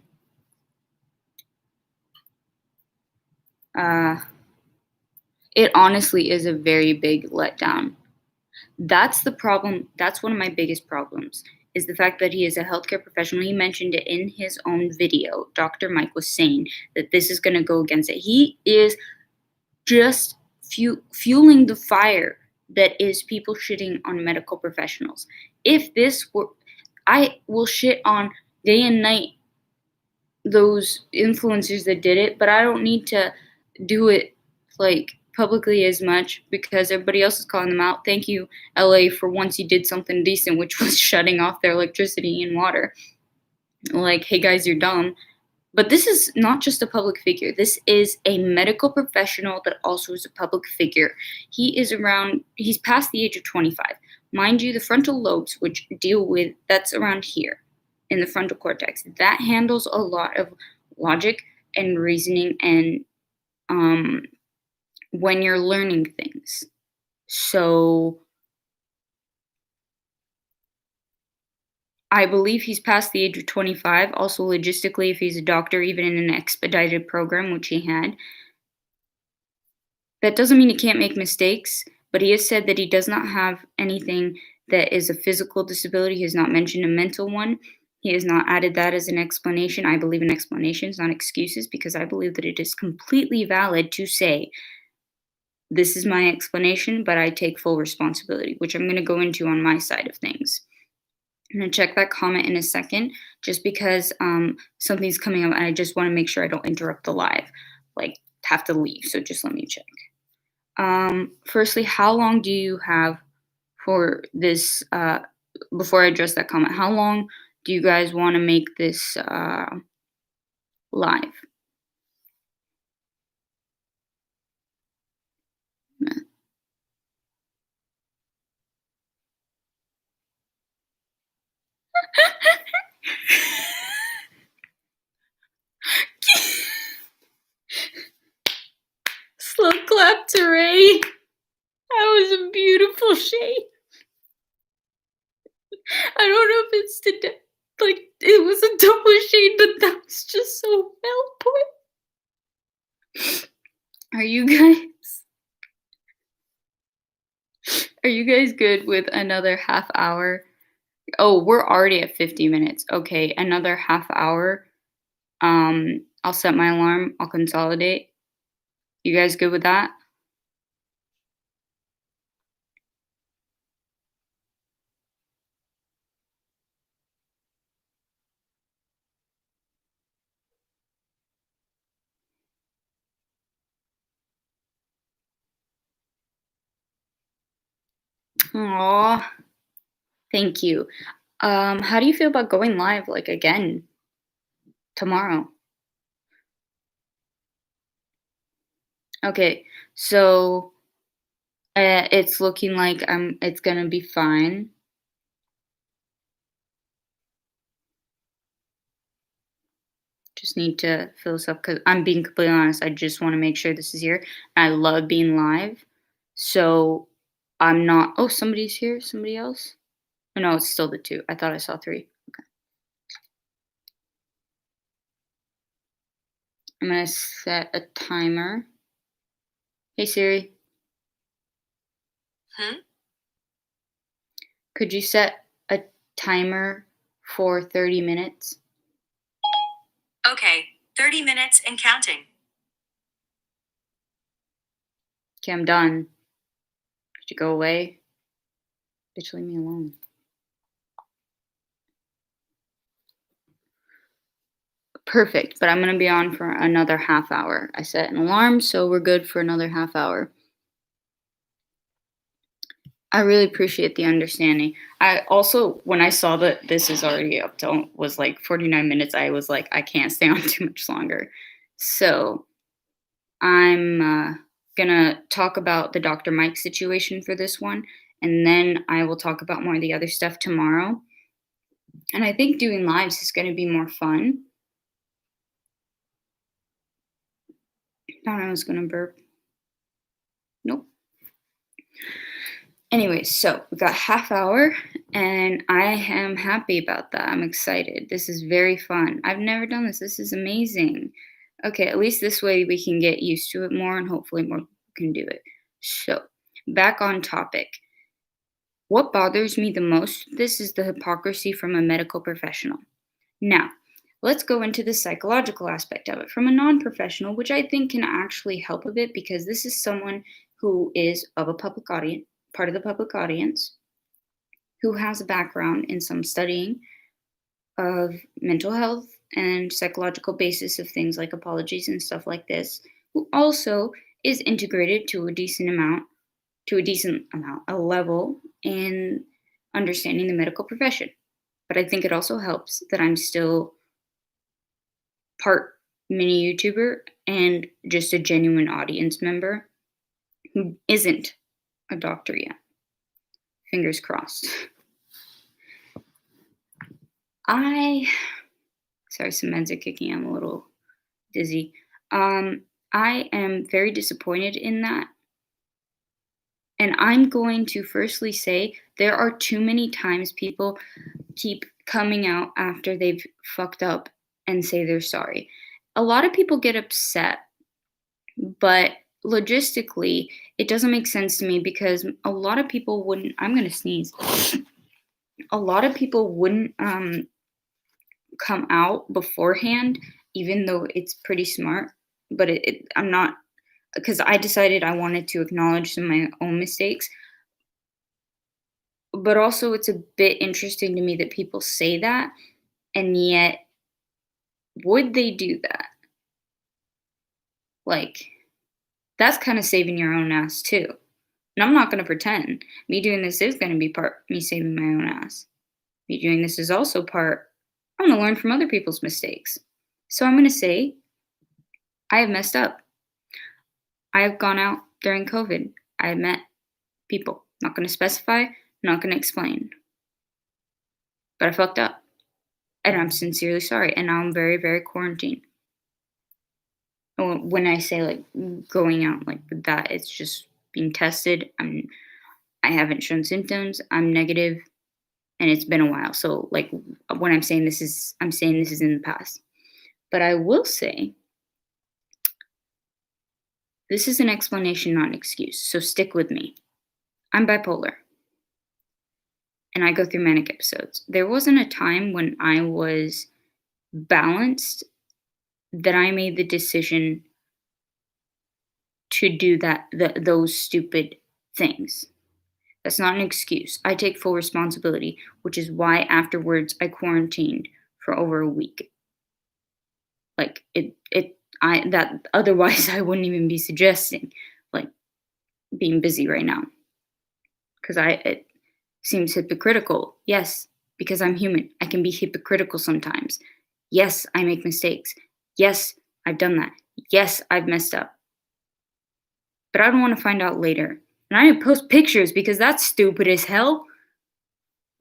It honestly is a very big letdown. That's the problem. That's one of my biggest problems is the fact that he is a healthcare professional. He mentioned it in his own video. Dr. Mike was saying that this is going to go against it. He is just fueling the fire that is people shitting on medical professionals. If this were, I will shit on day and night those influencers that did it, but I don't need to do it like publicly as much because everybody else is calling them out. Thank you, LA, for once you did something decent, which was shutting off their electricity and water. Like, hey guys, you're dumb. But this is not just a public figure. This is a medical professional that also is a public figure. He's past the age of 25. Mind you, the frontal lobes, which deal with, that's around here in the frontal cortex, that handles a lot of logic and reasoning and when you're learning things. So I believe he's past the age of 25. Also, logistically, if he's a doctor, even in an expedited program, which he had, that doesn't mean he can't make mistakes, but he has said that he does not have anything that is a physical disability. He has not mentioned a mental one. He has not added that as an explanation. I believe in explanations, not excuses, because I believe that it is completely valid to say, this is my explanation, but I take full responsibility, which I'm going to go into on my side of things. I'm going to check that comment in a second, just because something's coming up and I just want to make sure I don't interrupt the live, like have to leave. So just let me check. Firstly, how long do you have for this? Before I address that comment, how long do you guys want to make this live? Slow clap to Ray. That was a beautiful shade. I don't know if it's like it was a double shade, but that was just so well put. Are you guys good with another half hour? Oh, we're already at 50 minutes. Okay, another half hour. I'll set my alarm. I'll consolidate. You guys good with that? Aw, thank you. How do you feel about going live like again tomorrow? Okay, so it's looking like it's gonna be fine. Just need to fill this up because I'm being completely honest. I just want to make sure this is here. I love being live, so I'm not. Oh, somebody's here. Somebody else? Oh, no, it's still the two. I thought I saw three. Okay, I'm gonna set a timer. Hey Siri, could you set a timer for 30 minutes? Okay, 30 minutes and counting. Okay, I'm done. Could you go away? Bitch, leave me alone. Perfect, but I'm gonna be on for another half hour. I set an alarm, so we're good for another half hour. I really appreciate the understanding. I also, when I saw that this is already up to was like 49 minutes, I was like, I can't stay on too much longer. So I'm gonna talk about the Dr. Mike situation for this one, and then I will talk about more of the other stuff tomorrow. And I think doing lives is gonna be more fun. Thought I was gonna burp. Nope. Anyway, so we got half hour, and I am happy about that. I'm excited. This is very fun. I've never done this. This is amazing. Okay, at least this way we can get used to it more, and hopefully more people can do it. So, back on topic. What bothers me the most, this is the hypocrisy from a medical professional. Now, let's go into the psychological aspect of it from a non professional, which I think can actually help a bit because this is someone who is of a public audience, part of the public audience, who has a background in some studying of mental health and psychological basis of things like apologies and stuff like this, who also is integrated a level in understanding the medical profession. But I think it also helps that I'm still part mini YouTuber and just a genuine audience member who isn't a doctor yet. Fingers crossed. Sorry, some meds are kicking. I'm a little dizzy. I am very disappointed in that. And I'm going to firstly say there are too many times people keep coming out after they've fucked up and say they're sorry. A lot of people get upset, but logistically, it doesn't make sense to me because a lot of people wouldn't. I'm going to sneeze. A lot of people wouldn't come out beforehand, even though it's pretty smart. But I'm not, because I decided I wanted to acknowledge some of my own mistakes. But also, it's a bit interesting to me that people say that, and yet, would they do that? Like, that's kind of saving your own ass too. And I'm not going to pretend. Me doing this is going to be part me saving my own ass. Me doing this is also part, I'm going to learn from other people's mistakes. So I'm going to say, I have messed up. I have gone out during COVID. I have met people. Not going to specify, not going to explain. But I fucked up. And I'm sincerely sorry. And now I'm very, very quarantined. When I say like going out like that, it's just being tested. I haven't shown symptoms. I'm negative, and it's been a while. So like when I'm saying this is in the past. But I will say this is an explanation, not an excuse. So stick with me. I'm bipolar, and I go through manic episodes. There wasn't a time when I was balanced that I made the decision to do those stupid things. That's not an excuse. I take full responsibility, which is why afterwards I quarantined for over a week. Like that otherwise I wouldn't even be suggesting like being busy right now. Cuz it seems hypocritical. Yes, because I'm human. I can be hypocritical sometimes. Yes, I make mistakes. Yes, I've done that. Yes, I've messed up. But I don't want to find out later. And I didn't post pictures because that's stupid as hell.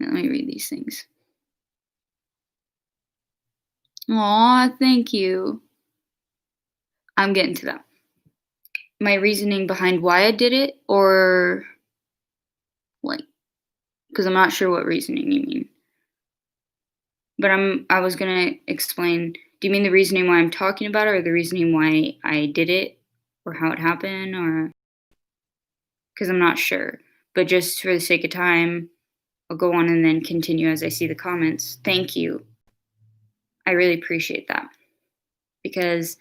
Let me read these things. Aw, thank you. I'm getting to that. My reasoning behind why I did it, or like, because I'm not sure what reasoning you mean. But I was gonna explain. Do you mean the reasoning why I'm talking about it, or the reasoning why I did it, or how it happened, or because I'm not sure. But just for the sake of time, I'll go on and then continue as I see the comments. Thank you. I really appreciate that because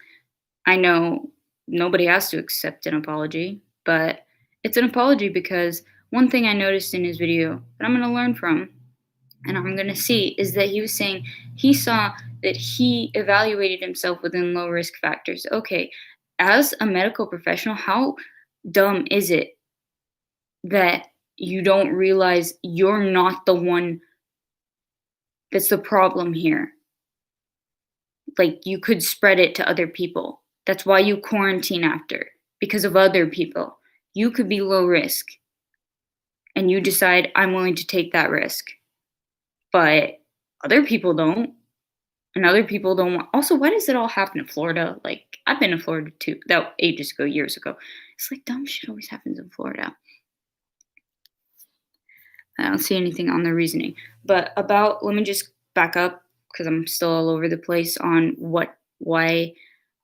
I know nobody has to accept an apology, but it's an apology because one thing I noticed in his video that I'm going to learn from and I'm going to see is that he was saying he saw that he evaluated himself within low risk factors. Okay, as a medical professional, how dumb is it that you don't realize you're not the one that's the problem here? Like, you could spread it to other people. That's why you quarantine after. because of other people. You could be low risk and you decide, I'm willing to take that risk, but other people don't. And other people don't want. Also, why does it all happen in Florida? Like, I've been to Florida too. That ages ago, years ago. It's like dumb shit always happens in Florida. I don't see anything on the reasoning. But about, let me just back up because I'm still all over the place on why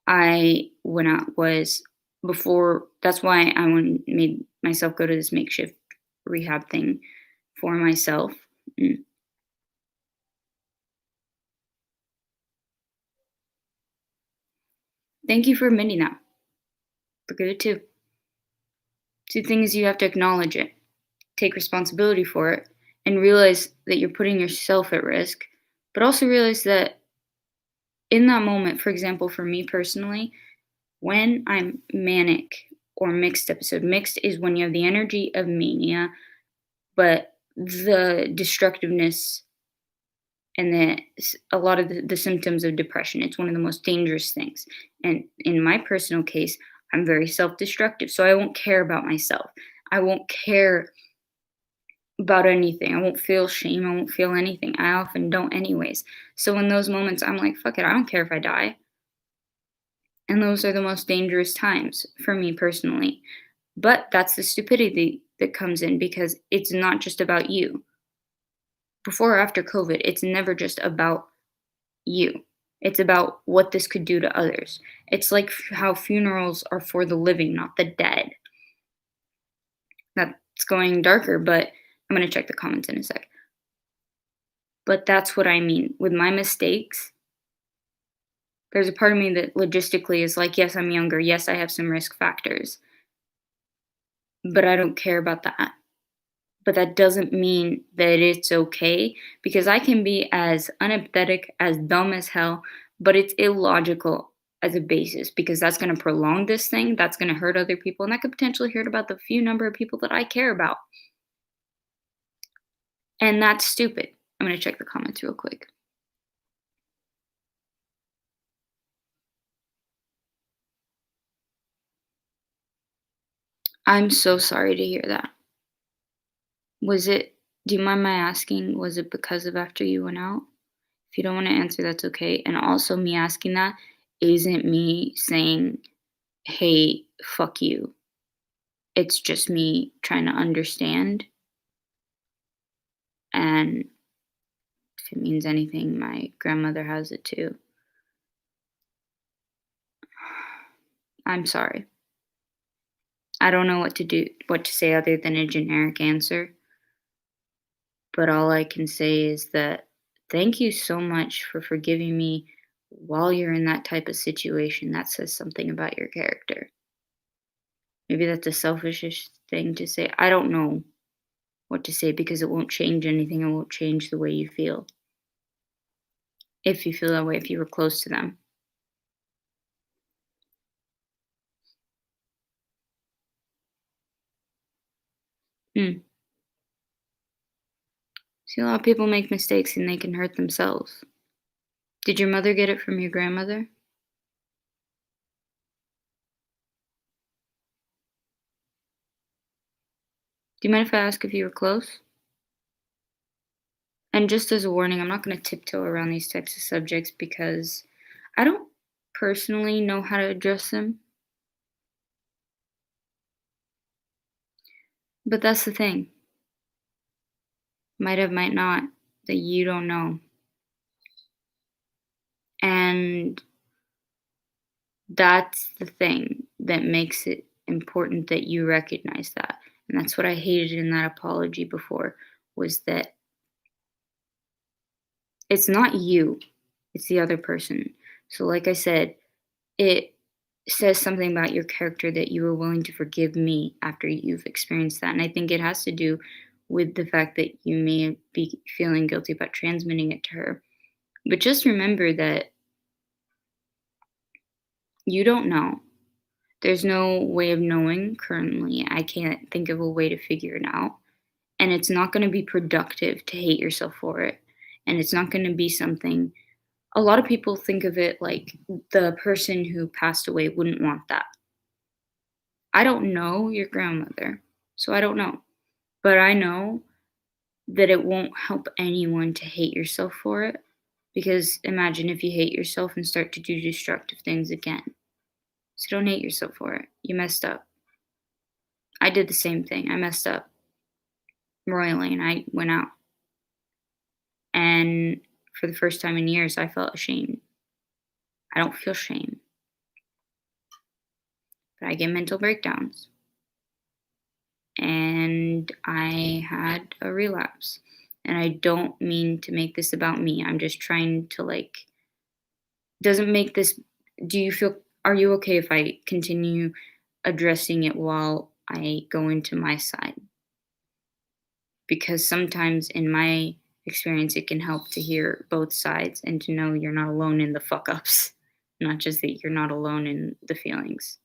I went out was before. That's why I made myself go to this makeshift rehab thing for myself. Mm. Thank you for admitting that. Forgive it too. Two things you have to acknowledge it, take responsibility for it, and realize that you're putting yourself at risk, but also realize that in that moment, for example, for me personally, when I'm manic or mixed episode, mixed is when you have the energy of mania, but the destructiveness and a lot of the symptoms of depression. It's one of the most dangerous things. And in my personal case, I'm very self destructive. So I won't care about myself. I won't care about anything. I won't feel shame. I won't feel anything. I often don't, anyways. So in those moments, I'm like, fuck it. I don't care if I die. And those are the most dangerous times for me personally. But that's the stupidity that comes in because it's not just about you. Before or after COVID, it's never just about you. It's about what this could do to others. It's like how funerals are for the living, not the dead. That's going darker, but I'm going to check the comments in a sec. But that's what I mean. With my mistakes, there's a part of me that logistically is like, yes, I'm younger. Yes, I have some risk factors, but I don't care about that. But that doesn't mean that it's okay because I can be as unempathetic, as dumb as hell, but it's illogical as a basis because that's going to prolong this thing. That's going to hurt other people. And that could potentially hurt about the few number of people that I care about. And that's stupid. I'm going to check the comments real quick. I'm so sorry to hear that. Was it, do you mind my asking, was it because of after you went out? If you don't want to answer, that's okay. And also, me asking that isn't me saying, hey, fuck you. It's just me trying to understand. And if it means anything, my grandmother has it too. I'm sorry. I don't know what to say other than a generic answer. But all I can say is that thank you so much for forgiving me while you're in that type of situation. That says something about your character. Maybe that's a selfish thing to say. I don't know what to say because it won't change anything. It won't change the way you feel. If you feel that way, if you were close to them. Hmm. See, a lot of people make mistakes and they can hurt themselves. Did your mother get it from your grandmother? Do you mind if I ask if you were close? And just as a warning, I'm not going to tiptoe around these types of subjects because I don't personally know how to address them. But that's the thing. Might have, might not, that you don't know. And that's the thing that makes it important that you recognize that. And that's what I hated in that apology before was that it's not you, it's the other person. So like I said, it says something about your character that you were willing to forgive me after you've experienced that. And I think it has to do with the fact that you may be feeling guilty about transmitting it to her. But just remember that you don't know. There's no way of knowing currently. I can't think of a way to figure it out. And it's not going to be productive to hate yourself for it. And it's not going to be something, a lot of people think of it like the person who passed away wouldn't want that. I don't know your grandmother, so I don't know. But I know that it won't help anyone to hate yourself for it. Because imagine if you hate yourself and start to do destructive things again. So don't hate yourself for it. You messed up. I did the same thing. I messed up royally and I went out. And for the first time in years, I felt ashamed. I don't feel shame, but I get mental breakdowns. And I had a relapse. And I don't mean to make this about me. I'm just trying to, like, doesn't make this, do you feel, are you okay if I continue addressing it while I go into my side? Because sometimes in my experience, it can help to hear both sides and to know you're not alone in the fuck ups, not just that you're not alone in the feelings.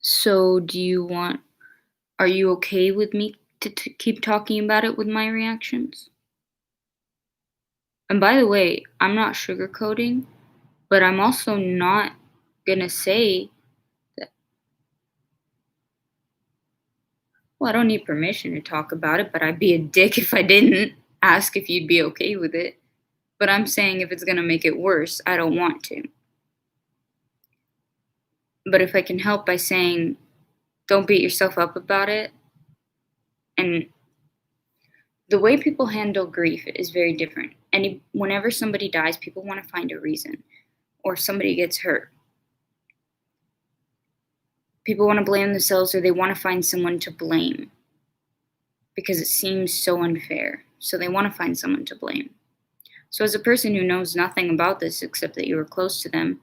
So, are you okay with me to keep talking about it with my reactions? And by the way, I'm not sugarcoating, but I'm also not gonna say that, well, I don't need permission to talk about it, but I'd be a dick if I didn't ask if you'd be okay with it. But I'm saying if it's gonna make it worse, I don't want to. But if I can help by saying, don't beat yourself up about it, and the way people handle grief is very different. And whenever somebody dies, people want to find a reason, or somebody gets hurt. People want to blame themselves, or they want to find someone to blame because it seems so unfair. So they want to find someone to blame. So, as a person who knows nothing about this except that you were close to them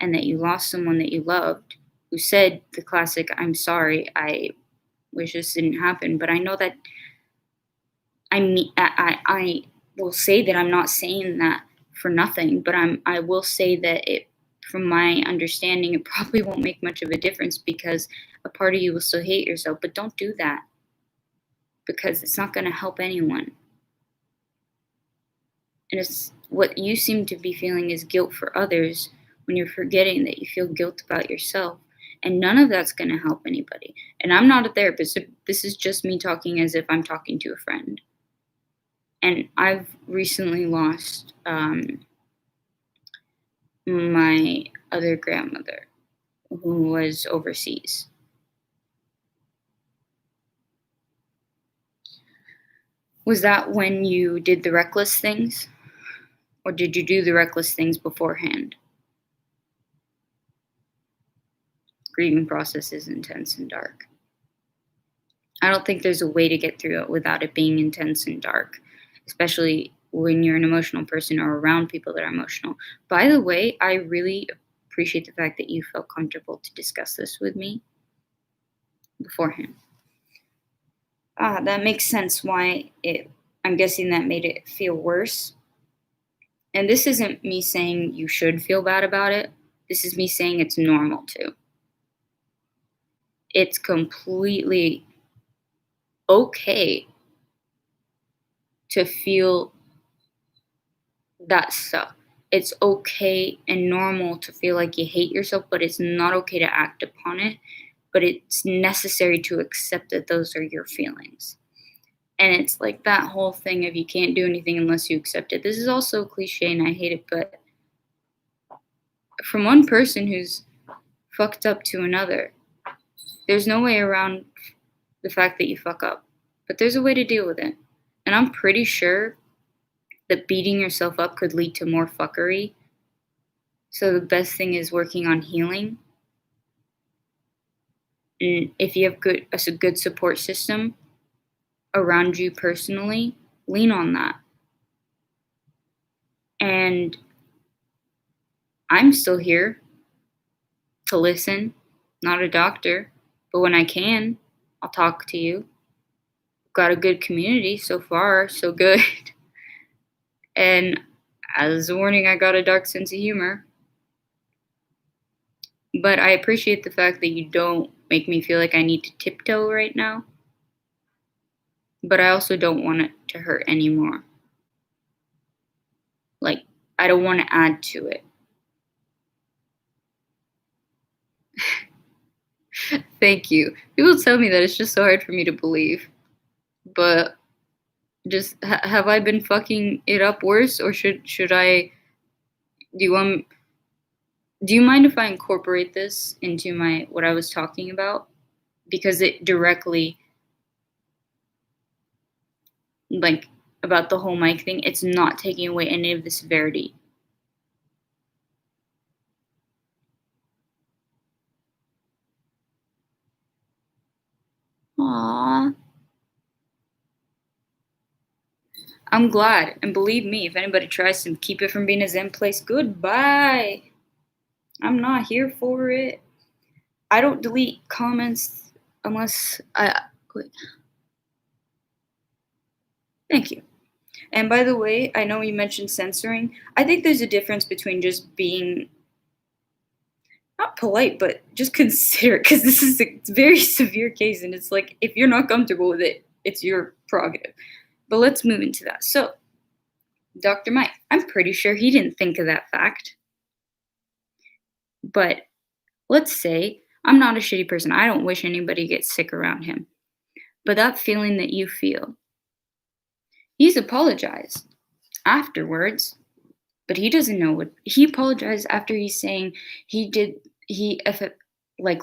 and that you lost someone that you loved, who said the classic, I'm sorry, I wish this didn't happen, but I know that I will say that I'm not saying that for nothing, but I will say that it, from my understanding, it probably won't make much of a difference because a part of you will still hate yourself. But don't do that because it's not going to help anyone. And it's what you seem to be feeling is guilt for others when you're forgetting that you feel guilt about yourself. And none of that's going to help anybody. And I'm not a therapist. So this is just me talking as if I'm talking to a friend. And I've recently lost my other grandmother who was overseas. Was that when you did the reckless things? Or did you do the reckless things beforehand? Grieving process is intense and dark. I don't think there's a way to get through it without it being intense and dark, especially when you're an emotional person or around people that are emotional. By the way, I really appreciate the fact that you felt comfortable to discuss this with me beforehand. That makes sense why it, I'm guessing that made it feel worse. And this isn't me saying you should feel bad about it. This is me saying it's normal to. It's completely okay to feel that stuff. It's okay and normal to feel like you hate yourself, but it's not okay to act upon it. But it's necessary to accept that those are your feelings. And it's like that whole thing of you can't do anything unless you accept it. This is also cliche and I hate it, but from one person who's fucked up to another, there's no way around the fact that you fuck up. But there's a way to deal with it. And I'm pretty sure that beating yourself up could lead to more fuckery. So the best thing is working on healing. And if you have a good support system around you personally, lean on that. And I'm still here to listen, not a doctor, but when I can, I'll talk to you. Got a good community so far, so good. And as a warning, I got a dark sense of humor. But I appreciate the fact that you don't make me feel like I need to tiptoe right now, but I also don't want it to hurt anymore. Like, I don't want to add to it. Thank you. People tell me that it's just so hard for me to believe, but just have I been fucking it up worse, or should I? Do you want? Do you mind if I incorporate this into my what I was talking about? Because it directly, like, about the whole mic thing, it's not taking away any of the severity. Aww. I'm glad, and believe me, if anybody tries to keep it from being a Zen place, goodbye. I'm not here for it. I don't delete comments unless I. Wait, thank you. And by the way, I know you mentioned censoring. I think there's a difference between just being not polite, but just considerate, because this is a very severe case, and it's like if you're not comfortable with it, it's your prerogative. But let's move into that. So, Dr. Mike, I'm pretty sure he didn't think of that fact. But let's say I'm not a shitty person. I don't wish anybody gets sick around him. But that feeling that you feel, he's apologized afterwards, but he doesn't know what he apologized after he's saying he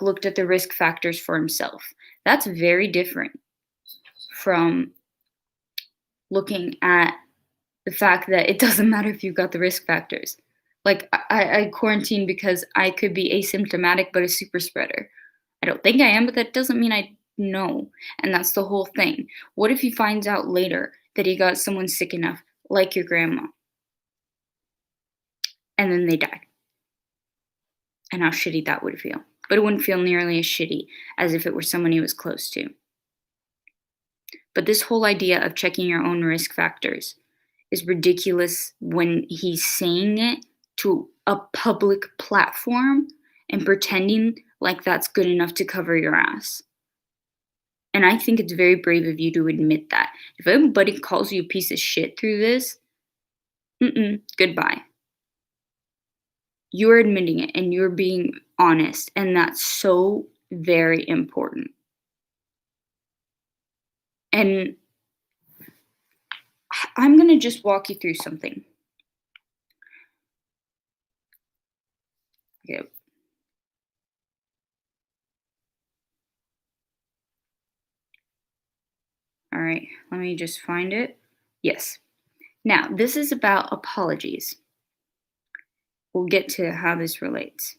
looked at the risk factors for himself. That's very different from looking at the fact that it doesn't matter if you've got the risk factors. Like, I quarantine because I could be asymptomatic but a super spreader. I don't think I am, but that doesn't mean I know. And that's the whole thing. What if he finds out later that he got someone sick enough, like your grandma, and then they died? And how shitty that would feel. But it wouldn't feel nearly as shitty as if it were someone he was close to. But this whole idea of checking your own risk factors is ridiculous when he's saying it to a public platform and pretending like that's good enough to cover your ass. And I think it's very brave of you to admit that. If anybody calls you a piece of shit through this, goodbye. You're admitting it and you're being honest, and that's so very important. And I'm going to just walk you through something. Okay. All right, let me just find it. Yes. Now, this is about apologies. We'll get to how this relates.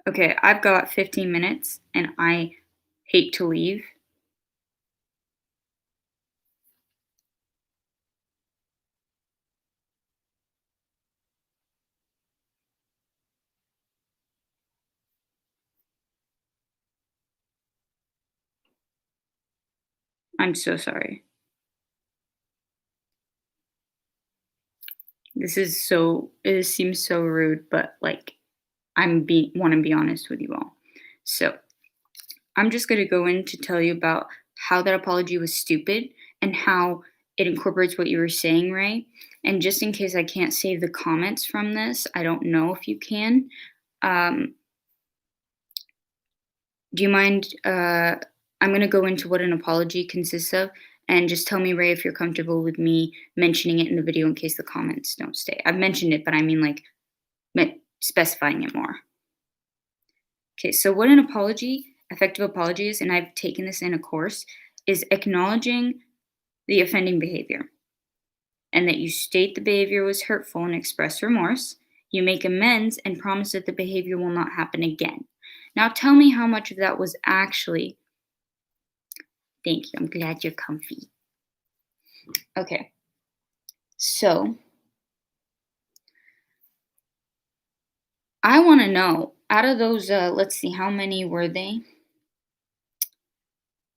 Okay, I've got 15 minutes and I hate to leave. I'm so sorry. It seems so rude, but like want to be honest with you all. So, I'm just going to go in to tell you about how that apology was stupid and how it incorporates what you were saying, right? And just in case I can't save the comments from this, I don't know if you can. Do you mind? I'm going to go into what an apology consists of, and just tell me, Ray, if you're comfortable with me mentioning it in the video in case the comments don't stay. I've mentioned it, but I mean like specifying it more. Okay, so what an effective apology is, and I've taken this in a course, is acknowledging the offending behavior and that you state the behavior was hurtful and express remorse. You make amends and promise that the behavior will not happen again. Now tell me how much of that was actually. Thank you. I'm glad you're comfy. Okay. So I want to know, out of those, let's see, how many were they?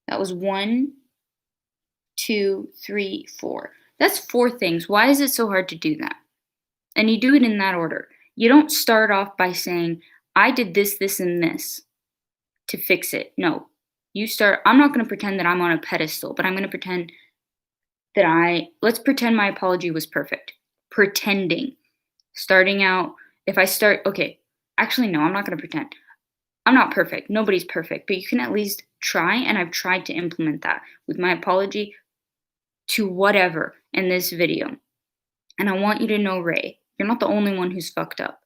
That was 1, 2, 3, 4. That's 4 things. Why is it so hard to do that? And you do it in that order. You don't start off by saying, I did this, this, and this to fix it. No. You start, I'm not going to pretend that I'm on a pedestal, but I'm going to pretend that let's pretend my apology was perfect. Pretending. Starting out, if I start, okay, actually, no, I'm not going to pretend. I'm not perfect. Nobody's perfect, but you can at least try. And I've tried to implement that with my apology to whatever in this video. And I want you to know, Ray, you're not the only one who's fucked up.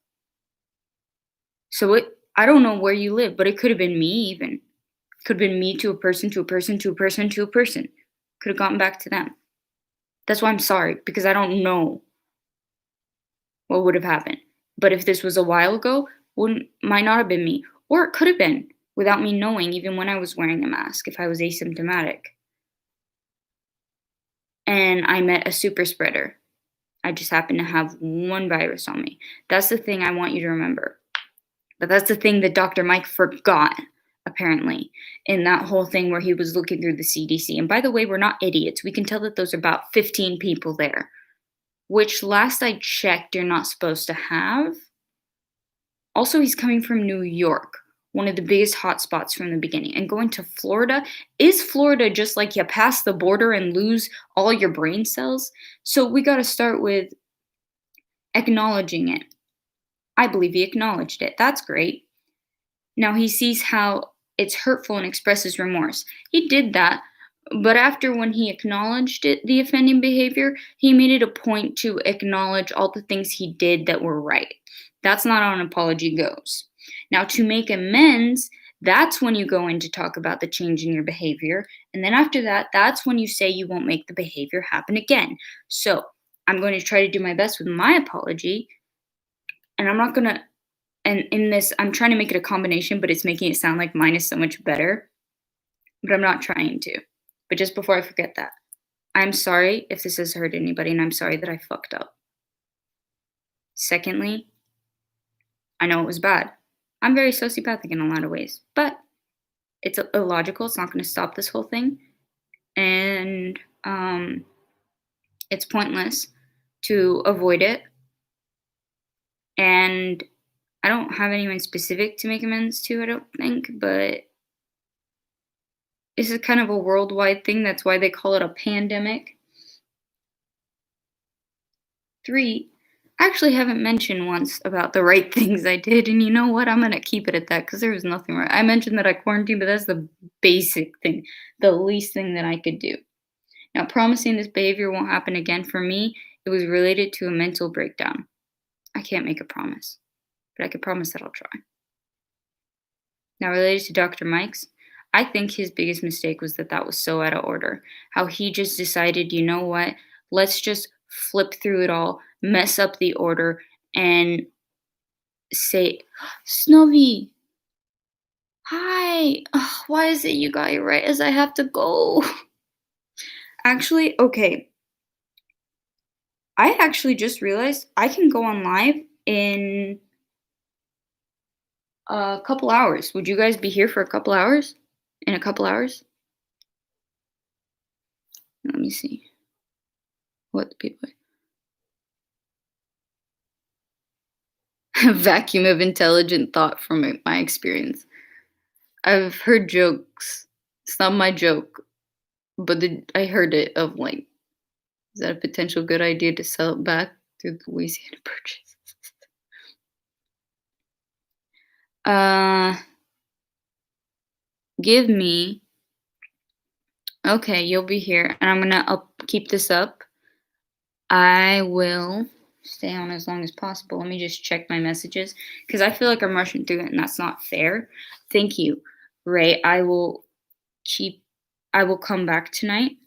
So I don't know where you live, but it could have been me even. Could have been me to a person, to a person, to a person, to a person. Could have gotten back to them. That's why I'm sorry, because I don't know what would have happened. But if this was a while ago, might not have been me. Or it could have been without me knowing, even when I was wearing a mask, if I was asymptomatic. And I met a super spreader. I just happened to have one virus on me. That's the thing I want you to remember. But that's the thing that Dr. Mike forgot, apparently, in that whole thing where he was looking through the CDC. And by the way, we're not idiots. We can tell that there's about 15 people there, which last I checked, you're not supposed to have. Also, he's coming from New York, one of the biggest hotspots from the beginning. And going to Florida, is Florida just like you pass the border and lose all your brain cells? So we got to start with acknowledging it. I believe he acknowledged it. That's great. Now he sees how it's hurtful and expresses remorse. He did that, but after when he acknowledged it, the offending behavior, he made it a point to acknowledge all the things he did that were right. That's not how an apology goes. Now, to make amends, that's when you go in to talk about the change in your behavior. And then after that, that's when you say you won't make the behavior happen again. So I'm going to try to do my best with my apology. And I'm not going to, and in this, I'm trying to make it a combination, but it's making it sound like mine is so much better. But I'm not trying to. But just before I forget that, I'm sorry if this has hurt anybody, and I'm sorry that I fucked up. Secondly, I know it was bad. I'm very sociopathic in a lot of ways, but it's illogical. It's not going to stop this whole thing. And it's pointless to avoid it. And I don't have anyone specific to make amends to, I don't think, but this is kind of a worldwide thing. That's why they call it a pandemic. 3, I actually haven't mentioned once about the right things I did, and you know what? I'm gonna keep it at that because there was nothing right. I mentioned that I quarantined, but that's the basic thing, the least thing that I could do. Now, promising this behavior won't happen again for me, it was related to a mental breakdown. I can't make a promise, but I can promise that I'll try. Now, related to Dr. Mike's, I think his biggest mistake was that that was so out of order. How he just decided, you know what? Let's just flip through it all, mess up the order, and say, Snowy, hi. Ugh, why is it you got it right as I have to go? Actually, okay. I actually just realized I can go on live in a couple hours. Would you guys be here for a couple hours? In a couple hours? Let me see what the people. Vacuum of intelligent thought from my experience. I've heard jokes. It's not my joke, but I heard it of like, is that a potential good idea to sell it back through the Louisiana Purchase? Uh, give me. Okay, you'll be here, and I'm gonna keep this up. I will stay on as long as possible. Let me just check my messages because I feel like I'm rushing through it, and that's not fair. Thank you, Ray. Keep. I will come back tonight.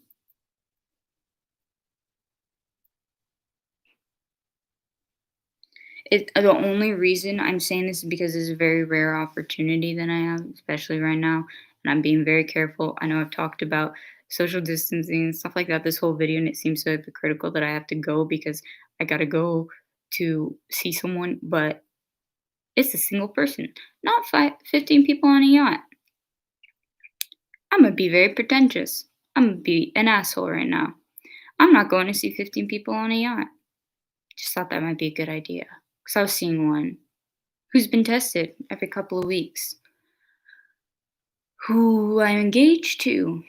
The only reason I'm saying this is because it's a very rare opportunity that I have, especially right now, and I'm being very careful. I know I've talked about social distancing and stuff like that this whole video, and it seems so hypocritical that I have to go because I gotta go to see someone, but it's a single person, not 15 people on a yacht. I'm gonna be very pretentious. I'm gonna be an asshole right now. I'm not going to see 15 people on a yacht. Just thought that might be a good idea. Because I was seeing one who's been tested every couple of weeks. Who I'm engaged to.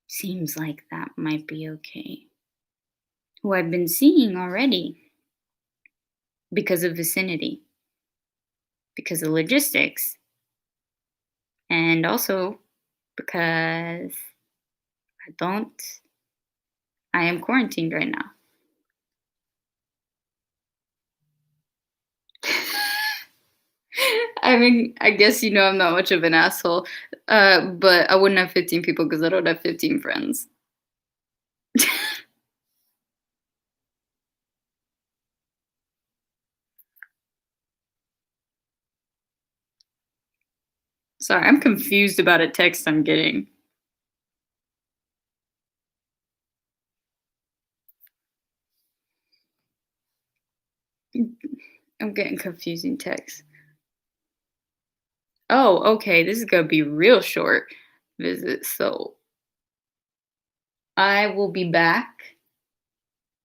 Seems like that might be okay. Who I've been seeing already because of vicinity, because of logistics, and also because I don't, I am quarantined right now. I mean, I guess you know I'm not much of an asshole, but I wouldn't have 15 people because I don't have 15 friends. Sorry, I'm confused about a text I'm getting. I'm getting confusing texts. Oh, okay, this is gonna be real short visit. So I will be back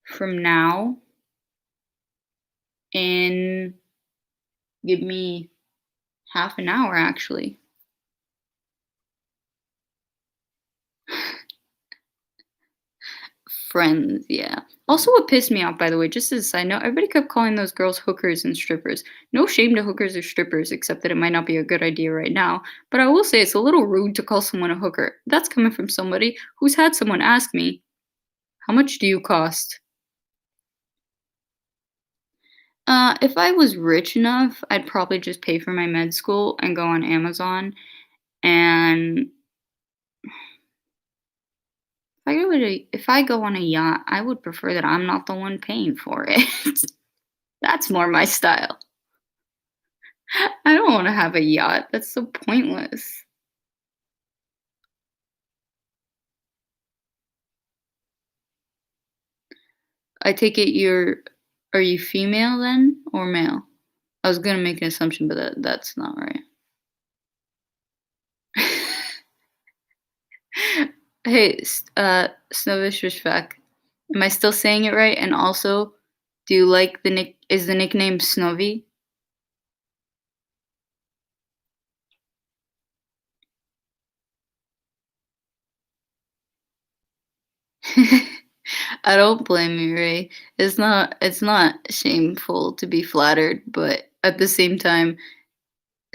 from now in give me half an hour actually. Friends, yeah. Also, what pissed me off, by the way, just as a side note, everybody kept calling those girls hookers and strippers. No shame to hookers or strippers, except that it might not be a good idea right now. But I will say it's a little rude to call someone a hooker. That's coming from somebody who's had someone ask me, how much do you cost? If I was rich enough, I'd probably just pay for my med school and go on Amazon. And if I go on a yacht, I would prefer that I'm not the one paying for it. That's more my style. I don't want to have a yacht. That's so pointless. I take it are you female then or male? I was gonna make an assumption, but that's not right. Hey, Snovishvishvak. Am I still saying it right? And also, do you like is the nickname Snowy? I don't blame you, Ray. It's not shameful to be flattered, but at the same time,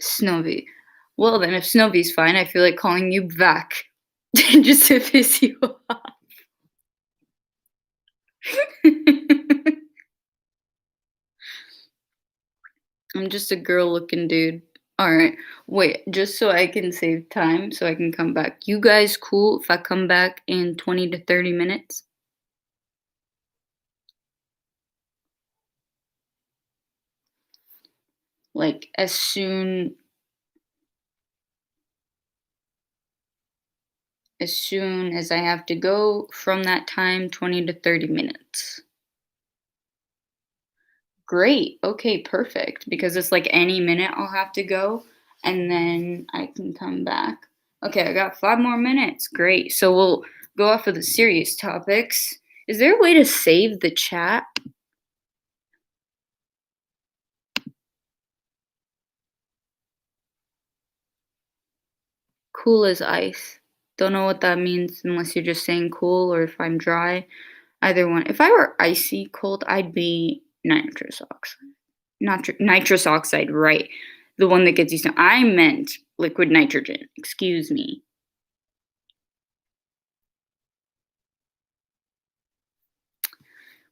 Snowy. Well then if Snowy's fine, I feel like calling you Vac. Just to piss you off. I'm just a girl looking dude. Alright. Wait, just so I can save time so I can come back. You guys cool if I come back in 20 to 30 minutes? Like as soon as I have to go from that time, 20 to 30 minutes. Great. Okay, perfect. Because it's like any minute I'll have to go and then I can come back. Okay, I got 5 more minutes. Great. So we'll go off of the serious topics. Is there a way to save the chat? Cool as ice. Don't know what that means unless you're just saying cool or if I'm dry. Either one. If I were icy cold, I'd be nitrous oxide. Not nitrous oxide, right? The one that gets you snow. I meant liquid nitrogen. Excuse me.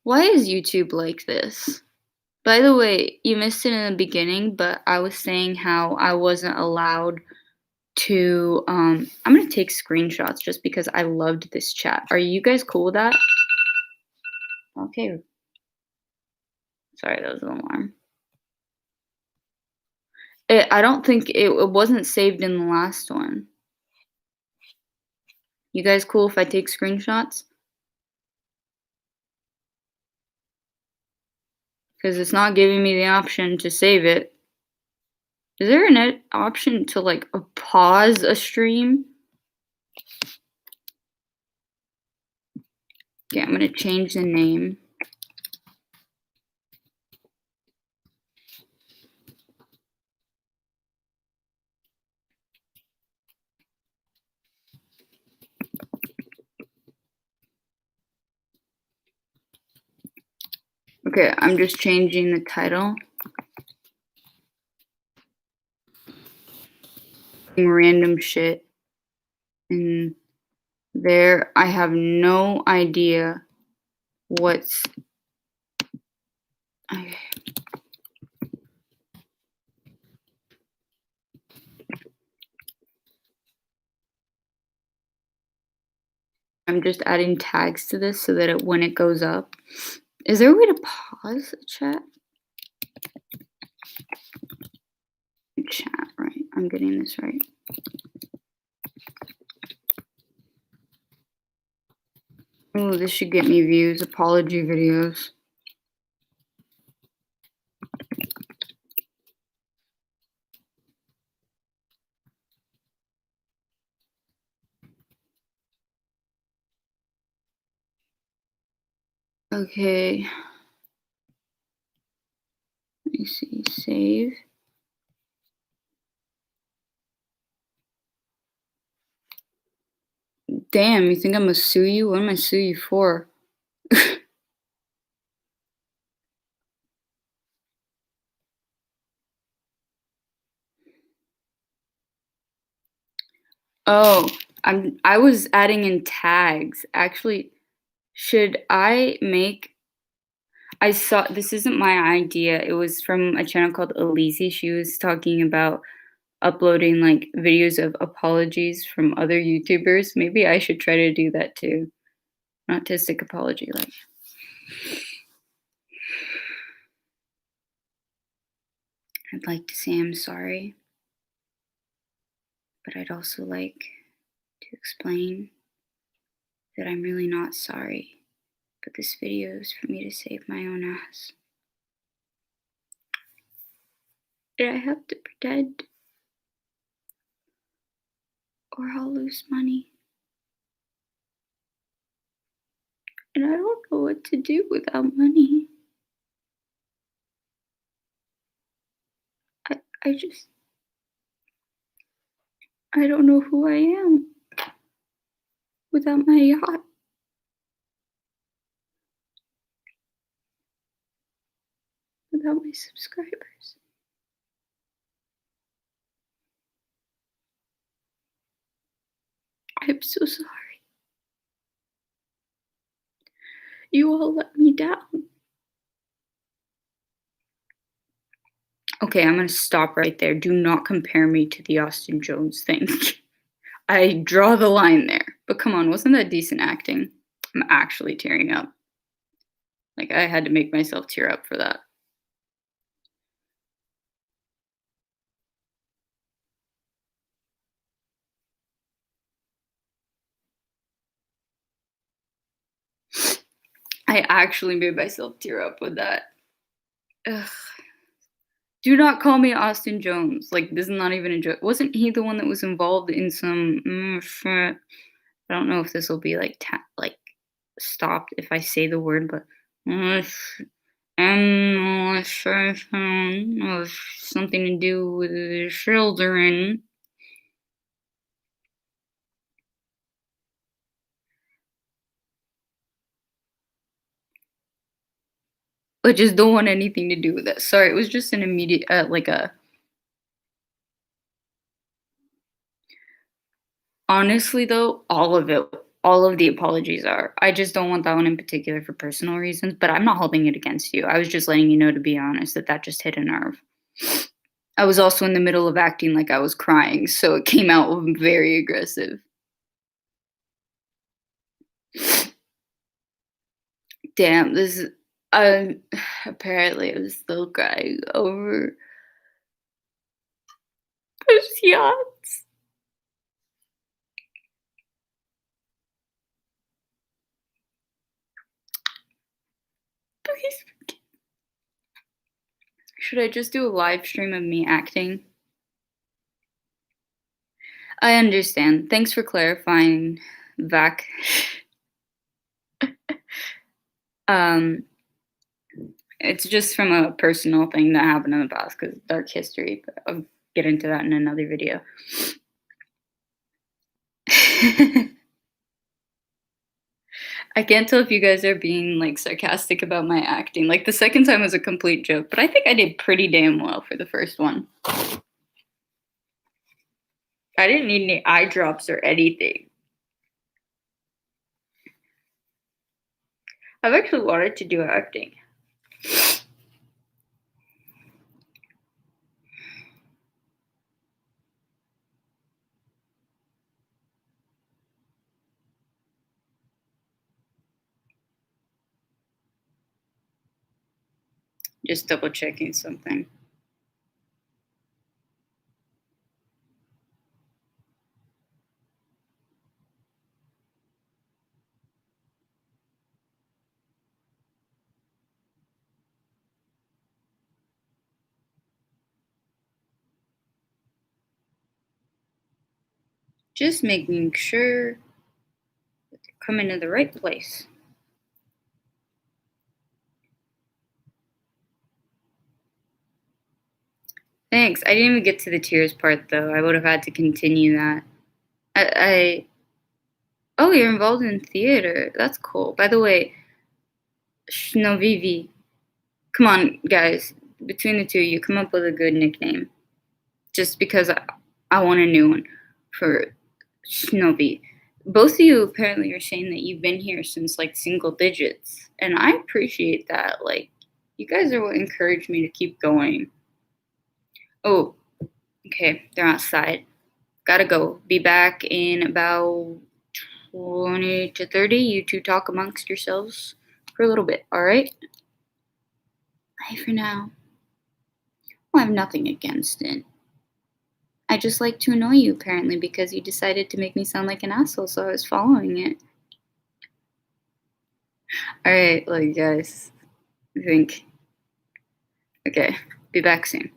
Why is YouTube like this? By the way, you missed it in the beginning, but I was saying how I wasn't allowed to I'm gonna take screenshots just because I loved this chat. Are you guys cool with that? Okay. Sorry, that was an alarm. I don't think it wasn't saved in the last one. You guys cool if I take screenshots? Because it's not giving me the option to save it. Is there an option to like pause a stream? Okay, I'm gonna change the name. Okay, I'm just changing the title. Random shit in there. I have no idea what's. Okay. I'm just adding tags to this so that when it goes up. Is there a way to pause the chat? Chat, right? I'm getting this right. Oh, this should get me views. Apology videos. Okay. Let me see. Save. Damn, you think I'm gonna sue you? What am I sue you for? Oh, I was adding in tags. Actually, should I make I saw this isn't my idea. It was from a channel called Elise. She was talking about uploading like videos of apologies from other YouTubers. Maybe I should try to do that too. An autistic apology, like. I'd like to say I'm sorry, but I'd also like to explain that I'm really not sorry. But this video is for me to save my own ass. And I have to pretend or I'll lose money. And I don't know what to do without money. I just, I don't know who I am without my yacht. Without my subscribers. I'm so sorry. You all let me down. Okay, I'm gonna stop right there. Do not compare me to the Austin Jones thing. I draw the line there. But come on, wasn't that decent acting? I'm actually tearing up. Like, I had to make myself tear up for that. I actually made myself tear up with that. Ugh. Do not call me Austin Jones. Like, this is not even a joke. Wasn't he the one that was involved in some shit? I don't know if this will be like stopped if I say the word, but and something to do with the children. I just don't want anything to do with it. Sorry, it was just an immediate, like a. Honestly, though, all of it, all of the apologies are. I just don't want that one in particular for personal reasons, but I'm not holding it against you. I was just letting you know, to be honest, that that just hit a nerve. I was also in the middle of acting like I was crying, so it came out very aggressive. Damn, this is. Apparently, I'm still crying over those yachts. Please. Should I just do a live stream of me acting? I understand. Thanks for clarifying, Vac. Um, it's just from a personal thing that happened in the past because dark history, but I'll get into that in another video. I can't tell if you guys are being, like, sarcastic about my acting. Like, the second time was a complete joke, but I think I did pretty damn well for the first one. I didn't need any eye drops or anything. I've actually wanted to do acting. Just double checking something. Just making sure that they're coming to the right place. Thanks. I didn't even get to the tears part though. I would have had to continue that. I oh, you're involved in theater. That's cool. By the way, Shnovivi. Come on, guys. Between the two of you, come up with a good nickname. Just because I want a new one for Shnobi. Both of you apparently are saying that you've been here since like single digits, and I appreciate that. Like, you guys are what encouraged me to keep going. Oh, okay, they're outside. Gotta go. Be back in about 20 to 30. You two talk amongst yourselves for a little bit, alright? Bye for now. Well, I have nothing against it. I just like to annoy you, apparently, because you decided to make me sound like an asshole, so I was following it. Alright, love you guys. I think. Okay, be back soon.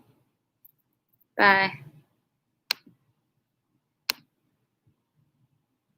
Bye.